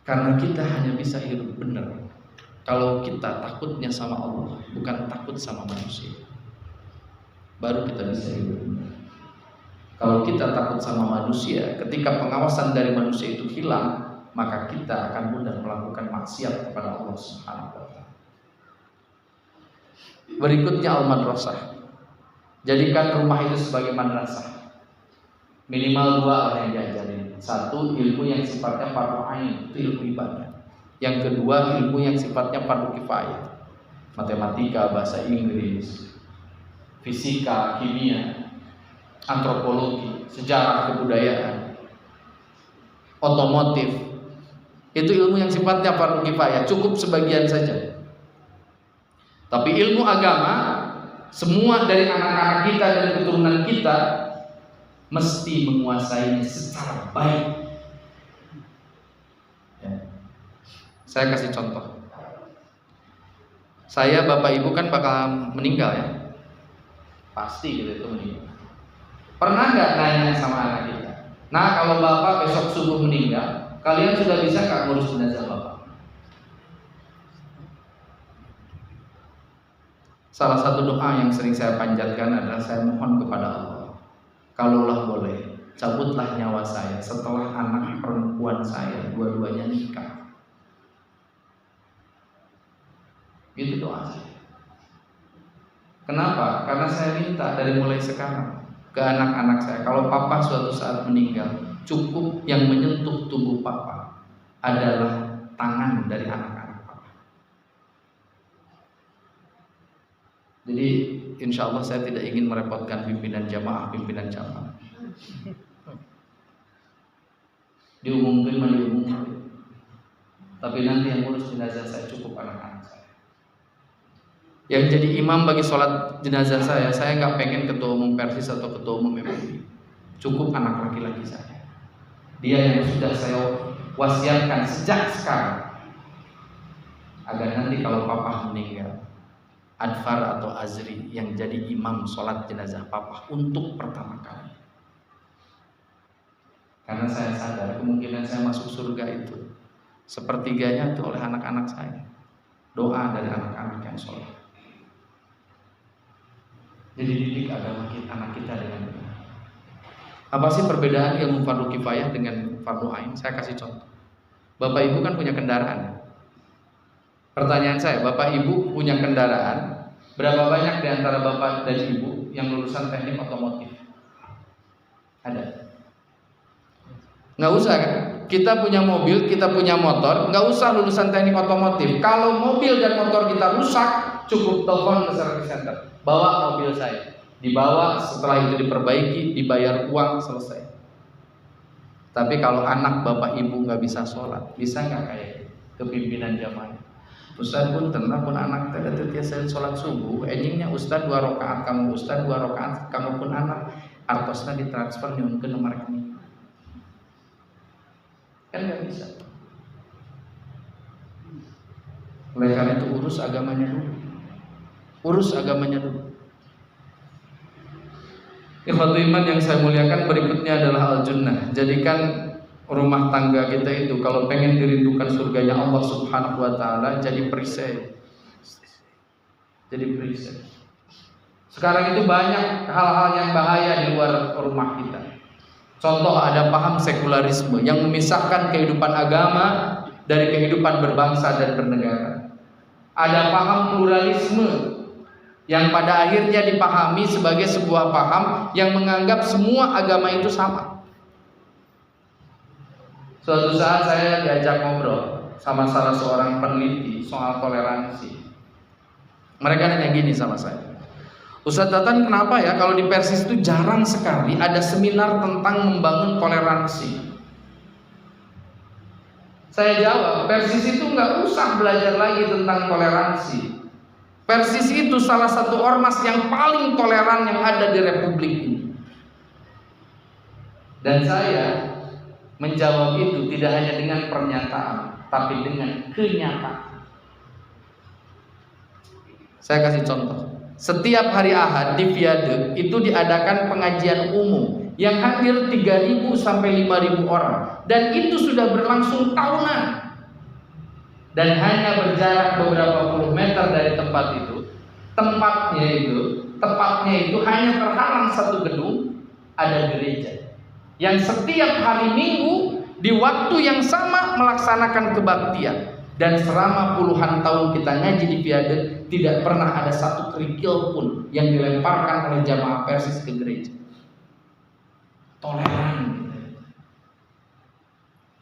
Karena kita hanya bisa hidup benar kalau kita takutnya sama Allah, bukan takut sama manusia. Baru kita bisa hidup benar. Kalau kita takut sama manusia, ketika pengawasan dari manusia itu hilang, maka kita akan mudah melakukan maksiat kepada Allah Subhanahu wa taala. Berikutnya al-madrasah. Jadikan rumah itu sebagai madrasah. Minimal 2 orang yang diajarin. 1, ilmu yang sifatnya fardu ain, itu ilmu ibadah. Yang kedua, ilmu yang sifatnya fardu kifayah. Matematika, bahasa Inggris, fisika, kimia, antropologi, sejarah kebudayaan, otomotif. Itu ilmu yang sifatnya fardu kifayah, cukup sebagian saja. Tapi ilmu agama, semua dari anak-anak kita dan keturunan kita mesti menguasainya secara baik. Ya. Saya kasih contoh. Saya, bapak ibu kan bakal meninggal ya, pasti gitu itu meninggal. Pernah nggak nanya sama anak kita, nah kalau bapak besok subuh meninggal, kalian sudah bisa nggak ngurus jenazah bapak? Salah satu doa yang sering saya panjatkan adalah saya mohon kepada Allah, kalaulah boleh, cabutlah nyawa saya setelah anak perempuan saya dua-duanya nikah. Itu doa saya. Kenapa? Karena saya minta dari mulai sekarang ke anak-anak saya, kalau papa suatu saat meninggal, cukup yang menyentuh tubuh papa adalah tangan dari anak-anak papa. Jadi insya Allah saya tidak ingin merepotkan pimpinan jamaah. Diumumkan. Tapi nanti yang ngurus jenazah saya cukup anak-anak saya. Yang jadi imam bagi sholat jenazah saya nggak pengen ketua umum Persis atau ketua umum MUI. Cukup anak laki-laki saya. Dia yang sudah saya wasiatkan sejak sekarang, agar nanti kalau papa meninggal, Adfar atau Azri yang jadi imam sholat jenazah papa untuk pertama kali. Karena saya sadar kemungkinan saya masuk surga itu sepertiganya itu oleh anak-anak saya. Doa dari anak-anak yang sholat. Jadi didik agama kita, anak kita dengan benar. Apa sih perbedaan ilmu fardu kifayah dengan fardu ain? Saya kasih contoh. Bapak ibu kan punya kendaraan. Pertanyaan saya, bapak ibu punya kendaraan, berapa banyak di antara bapak dan ibu yang lulusan teknik otomotif? Ada? Nggak usah kan? Kita punya mobil, kita punya motor, nggak usah lulusan teknik otomotif. Kalau mobil dan motor kita rusak, cukup telepon ke service center, bawa mobil saya, dibawa, setelah itu diperbaiki, dibayar uang, selesai. Tapi kalau anak bapak ibu nggak bisa sholat, bisa nggak kayak kepimpinan jamaah? Ustaz pun tenang pun anak tadi saya sholat subuh, endingnya Ustaz 2 rakaat, kamu Ustaz 2 rakaat, kamu pun anak, artosnya ditransfer nyun ke nomor rekening. Kan nggak bisa. Oleh karena itu urus agamanya dulu. Urus agamanya dulu. Ikhwatul iman yang saya muliakan, berikutnya adalah al-junnah. Jadikan rumah tangga kita itu kalau pengen dirindukan surganya Allah Subhanahu wa taala jadi perisai. Jadi perisai. Sekarang itu banyak hal-hal yang bahaya di luar rumah kita. Contoh, ada paham sekularisme yang memisahkan kehidupan agama dari kehidupan berbangsa dan bernegara. Ada paham pluralisme yang pada akhirnya dipahami sebagai sebuah paham yang menganggap semua agama itu sama. Suatu saat saya diajak ngobrol sama salah seorang peneliti soal toleransi. Mereka nanya gini sama saya, Ustadz Tatan, kenapa ya kalau di Persis itu jarang sekali ada seminar tentang membangun toleransi? Saya jawab, Persis itu nggak usah belajar lagi tentang toleransi. Persis itu salah satu ormas yang paling toleran yang ada di Republik ini. Dan saya menjawab itu tidak hanya dengan pernyataan, tapi dengan kenyataan. Saya kasih contoh. Setiap hari Ahad di Viaduk itu diadakan pengajian umum yang hadir 3.000 sampai 5.000 orang, dan itu sudah berlangsung tahunan. Dan hanya berjarak beberapa puluh meter dari tempat itu, tepatnya itu hanya terhalang satu gedung, ada gereja yang setiap hari Minggu di waktu yang sama melaksanakan kebaktian. Dan selama puluhan tahun kita ngaji di Viaduk, tidak pernah ada satu kerikil pun yang dilemparkan oleh jamaah Persis ke gereja. Toleran.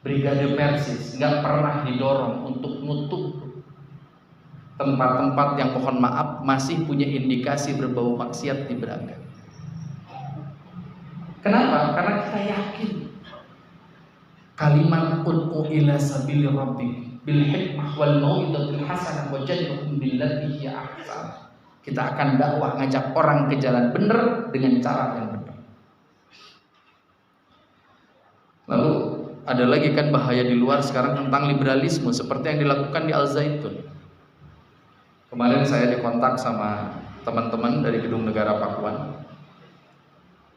Brigade Persis nggak pernah didorong untuk nutup tempat-tempat yang mohon maaf masih punya indikasi berbau maksiat di Braga. Kenapa? Karena kita yakin kalimat ud'u ila sabili rabbik bil hikmah wal mau'izatil hasanah wa jadilhum billati hiya ahsan. Kita akan dakwah, ngajak orang ke jalan benar dengan cara yang benar. Lalu ada lagi kan bahaya di luar sekarang tentang liberalisme seperti yang dilakukan di Al-Zaitun. Kemarin saya dikontak sama teman-teman dari Gedung Negara Pakuan.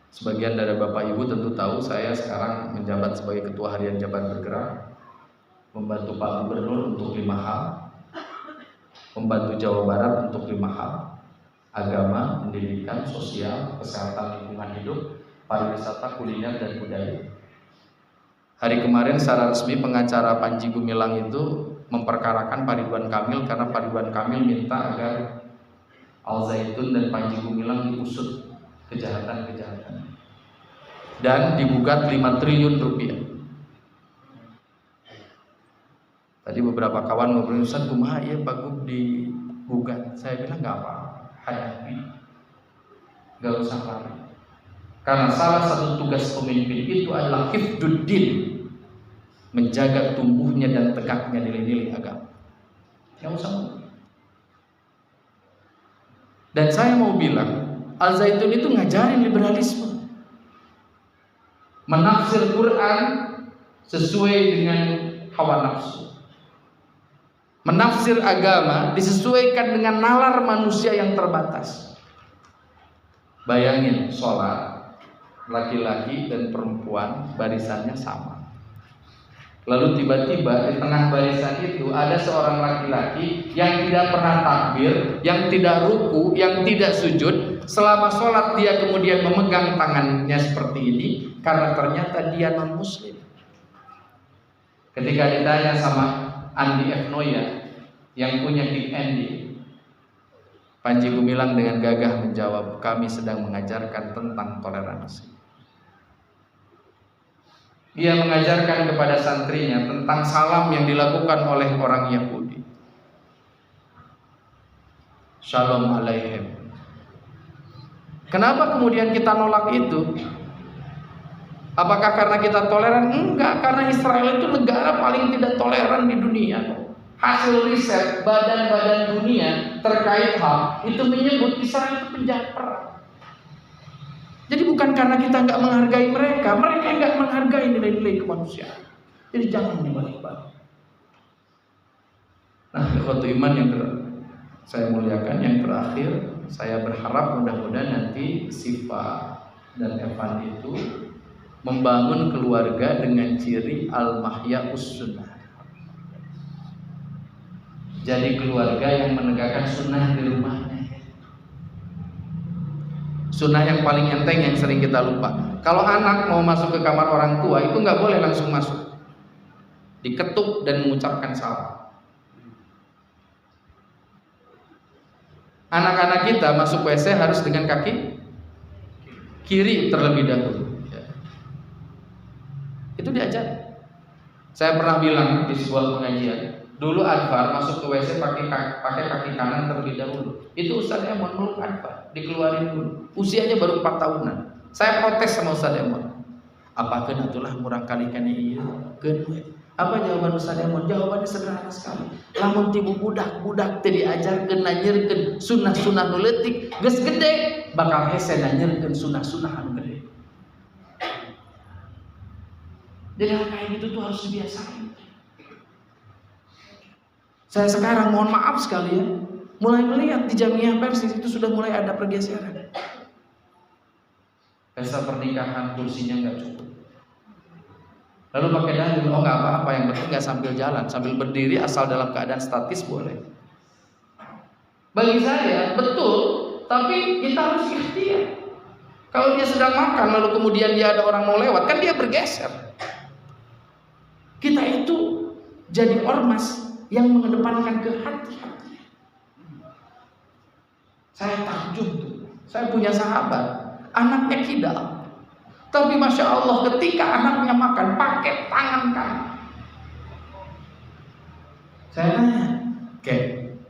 Sebagian dari Bapak Ibu tentu tahu saya sekarang menjabat sebagai Ketua Harian Jabar Bergerak, membantu Pak Gubernur untuk 5 hal, membantu Jawa Barat untuk 5 hal: agama, pendidikan, sosial, kesehatan, lingkungan hidup, pariwisata, kuliner, dan budaya. Hari kemarin secara resmi pengacara Panji Gumilang itu memperkarakan Pak Ridwan Kamil karena Pak Ridwan Kamil minta agar Al-Zaitun dan Panji Gumilang diusut kejahatan-kejahatan dan digugat 5 triliun rupiah. Tadi beberapa kawan ngobrol, Ustaz kumaha ya Pak Gub digugat. Saya bilang nggak apa-apa, hadapi, nggak usah lari. Karena salah satu tugas pemimpin itu adalah hifdzuddin, menjaga tumbuhnya dan tegaknya nilai-nilai agama. Nggak usah lari. Dan saya mau bilang, Al-Zaitun itu ngajarin liberalisme, menafsir Quran sesuai dengan hawa nafsu, menafsir agama disesuaikan dengan nalar manusia yang terbatas. Bayangin sholat, laki-laki dan perempuan barisannya sama. Lalu tiba-tiba di tengah barisan itu ada seorang laki-laki yang tidak pernah takbir, yang tidak ruku, yang tidak sujud. Selama sholat dia kemudian memegang tangannya seperti ini karena ternyata dia non-muslim. Ketika ditanya sama Andi F. Noya yang punya Kick Andy, Panji Gumilang dengan gagah menjawab, kami sedang mengajarkan tentang toleransi. Dia mengajarkan kepada santrinya tentang salam yang dilakukan oleh orang Yahudi. Shalom alaihim. Kenapa kemudian kita nolak itu? Apakah karena kita toleran? Enggak, karena Israel itu negara paling tidak toleran di dunia. Hasil riset badan-badan dunia terkait HAM itu menyebut Israel itu penjahat perang. Jadi bukan karena kita nggak menghargai mereka, mereka nggak menghargai nilai-nilai kemanusiaan. Jadi jangan dibalik-balik. Nah, ikhwatu iman yang saya muliakan, yang terakhir, saya berharap mudah-mudahan nanti Siva dan Evan itu membangun keluarga dengan ciri al-mahya'us sunnah. Jadi keluarga yang menegakkan sunnah di rumahnya. Sunnah yang paling enteng yang sering kita lupa. Kalau anak mau masuk ke kamar orang tua itu nggak boleh langsung masuk, diketuk dan mengucapkan salam. Anak-anak kita masuk WC harus dengan kaki kiri terlebih dahulu. Itu diajar. Saya pernah bilang di sebuah pengajian, dulu Adfar masuk ke WC pakai kaki kanan terlebih dahulu. Itu Ustaz Emon meluk Adfar, dikeluarin dulu. Usianya baru 4 tahunan. Saya protes sama Ustaz Emon. Apa kena itulah murang kalikannya iya? Apa jawaban Ustaz Emon? Jawabannya sederhana sekali. Lamun tibu budak teu diajarkeun nanyerkeun sunah-sunah nu leutik, geus gede bakal hese nanyerkeun sunah-sunah anu gede. Jadi hal kayak gitu tuh harus dibiasain. Saya sekarang mohon maaf sekali ya, mulai melihat di Jamiah Persis itu sudah mulai ada pergeseran. Pesta pernikahan kursinya nggak cukup. Lalu pakai dalil, oh nggak apa-apa, yang penting nggak sambil jalan, sambil berdiri asal dalam keadaan statis boleh. Bagi saya betul, tapi kita harus ikhtiar. Kalau dia sedang makan lalu kemudian dia ada orang mau lewat, kan dia bergeser. Kita itu jadi ormas yang mengedepankan kehati-hatian. Saya takjub tuh. Saya punya sahabat, anaknya kidal. Tapi Masya Allah ketika anaknya makan pakai tangan kanan. Saya nanya,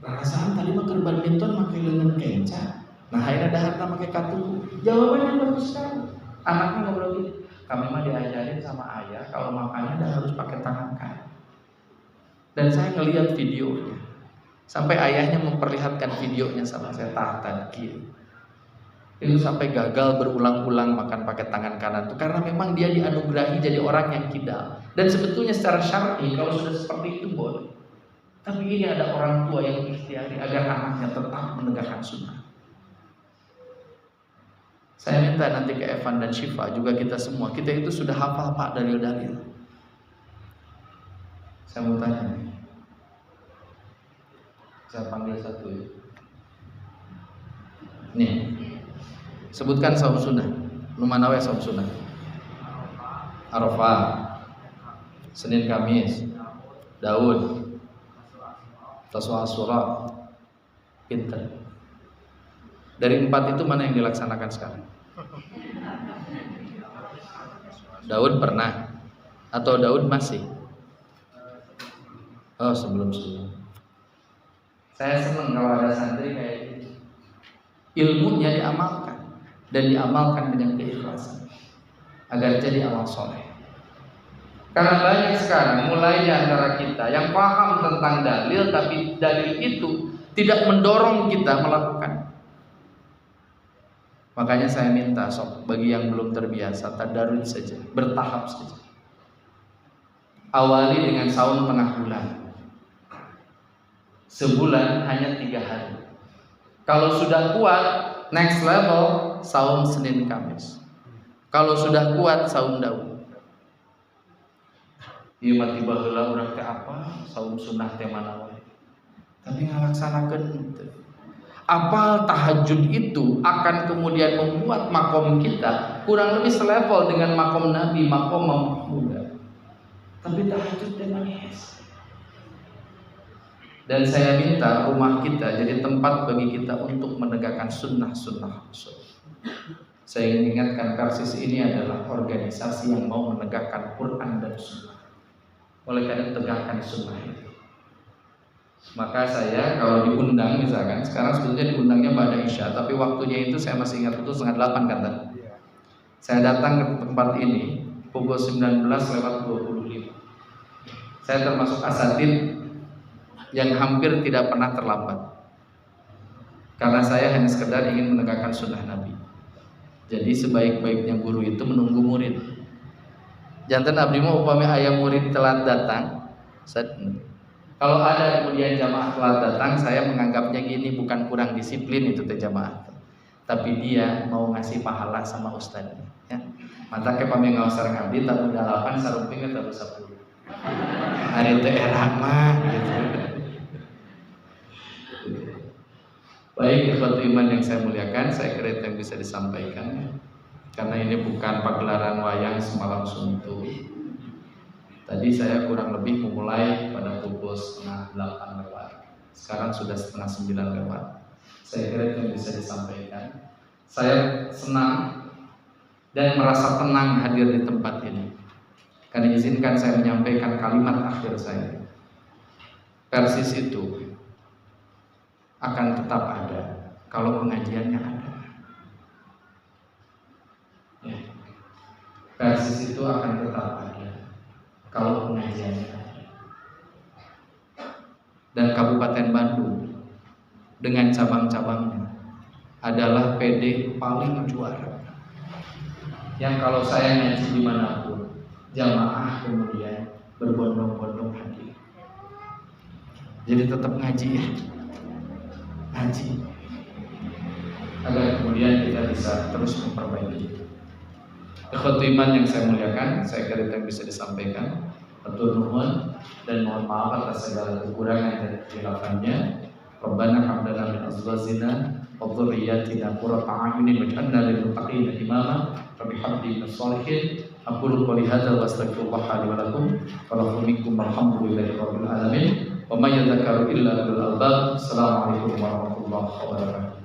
perasaan tadi makan badminton pakai lengan kenca. Nah akhirnya ada harta pakai kartu. Jawabannya bagus sekali. Anaknya ngobrol gitu. Kami mah diajarin sama ayah kalau makannya udah harus pakai tangan kanan. Dan saya ngelihat videonya. Sampai ayahnya memperlihatkan videonya sama saya, tangan kiri. Itu sampai gagal berulang-ulang makan pakai tangan kanan itu karena memang dia dianugerahi jadi orang yang kidal. Dan sebetulnya secara syar'i kalau sudah seperti itu boleh. Tapi ini ada orang tua yang ikhtiari agar anaknya tetap menegakkan sunnah. Saya minta nanti ke Evan dan Syifa juga kita semua, kita itu sudah hafal Pak dalil-dalil. Saya mau tanya nih. Saya panggil satu ya. Nih. Sebutkan saum sunnah. Lumana wae saum sunnah. Arafah, Senin Kamis, Daud, Taswa Asyura, Pinter. Dari 4 itu mana yang dilaksanakan sekarang? Daud pernah atau Daud masih? Oh sebelum. Saya senang kalau ada santri kayak gitu. Ilmunya diamalkan dan diamalkan dengan keikhlasan agar jadi amal soleh. Karena banyak sekarang mulai di antara kita yang paham tentang dalil tapi dalil itu tidak mendorong kita melakukan. Makanya saya minta bagi yang belum terbiasa tadarruj saja, bertahap saja. Awali dengan saum tengah bulan. Sebulan hanya 3 hari. Kalau sudah kuat, next level saum Senin Kamis. Kalau sudah kuat saum Daud. Ieu mah tiba heula urang teh apa? Saum sunnah teh mana wae. Tapi ngalaksanakeun teu. Apal tahajud itu akan kemudian membuat makom kita kurang lebih selevel dengan makom Nabi, makom Mahmudah. Tapi tahajud dengan yes. Dan saya minta rumah kita jadi tempat bagi kita untuk menegakkan sunnah-sunnah Rasul. Saya ingin ingatkan Persis ini adalah organisasi yang mau menegakkan Quran dan Sunnah. Oleh karena tegakkan sunnah itu. Maka saya kalau diundang misalkan, sekarang sebetulnya diundangnya pada Isya, tapi waktunya itu saya masih ingat itu 7:30 kan tadi. Saya datang ke tempat ini pukul 19:25. Saya termasuk asatid yang hampir tidak pernah terlambat, karena saya hanya sekedar ingin menegakkan sunnah Nabi. Jadi sebaik-baiknya guru itu menunggu murid. Jantan abdi mah upami ayam murid telat datang, kalau ada kemudian jamaah telat datang, saya menganggapnya gini, bukan kurang disiplin itu teh jamaah, tapi dia mau ngasih pahala sama ustadznya. Ya. Mata ke pami ngaosar ngabdi tak udalapan sarumping eta 10. Hari teh era mah gitu. Baik, ikhwatu iman yang saya muliakan, saya kira itu yang bisa disampaikan. Karena ini bukan pagelaran wayang semalam suntuk. Tadi saya kurang lebih memulai pada pukul 7:30 lewat. Sekarang sudah 8:30 lewat. Saya kira itu yang bisa disampaikan. Saya senang dan merasa tenang hadir di tempat ini. Karena izinkan saya menyampaikan kalimat akhir saya. Persis itu akan tetap ada kalau pengajiannya ada. Ya. Persis itu akan tetap ada kalau pengajiannya ada. Dan Kabupaten Bandung dengan cabang-cabangnya adalah PD paling juara. Yang kalau saya ngaji dimanapun, jamaah kemudian berbondong-bondong hadir. Jadi tetap ngaji ya, ngaji, agar kemudian kita bisa terus memperbaiki. Ikhwatu iman yang saya muliakan, saya kira yang bisa disampaikan. Hatur nuhun dan mohon maaf atas segala kekurangan dan kekhilaafannya. Rabbana hab lana min azwajina wa dhurriyyatina qurrata a'yunin waj'alna lil muttaqina imama. Rabbi habli minas shalihin. Aqulu qouli hadza wa astaghfirullah li wa lakum wa lakum minkum walhamdulillahi rabbil alamin. Wa may yadhakkaru illa ulul albab. Assalamualaikum warahmatullahi wabarakatuh.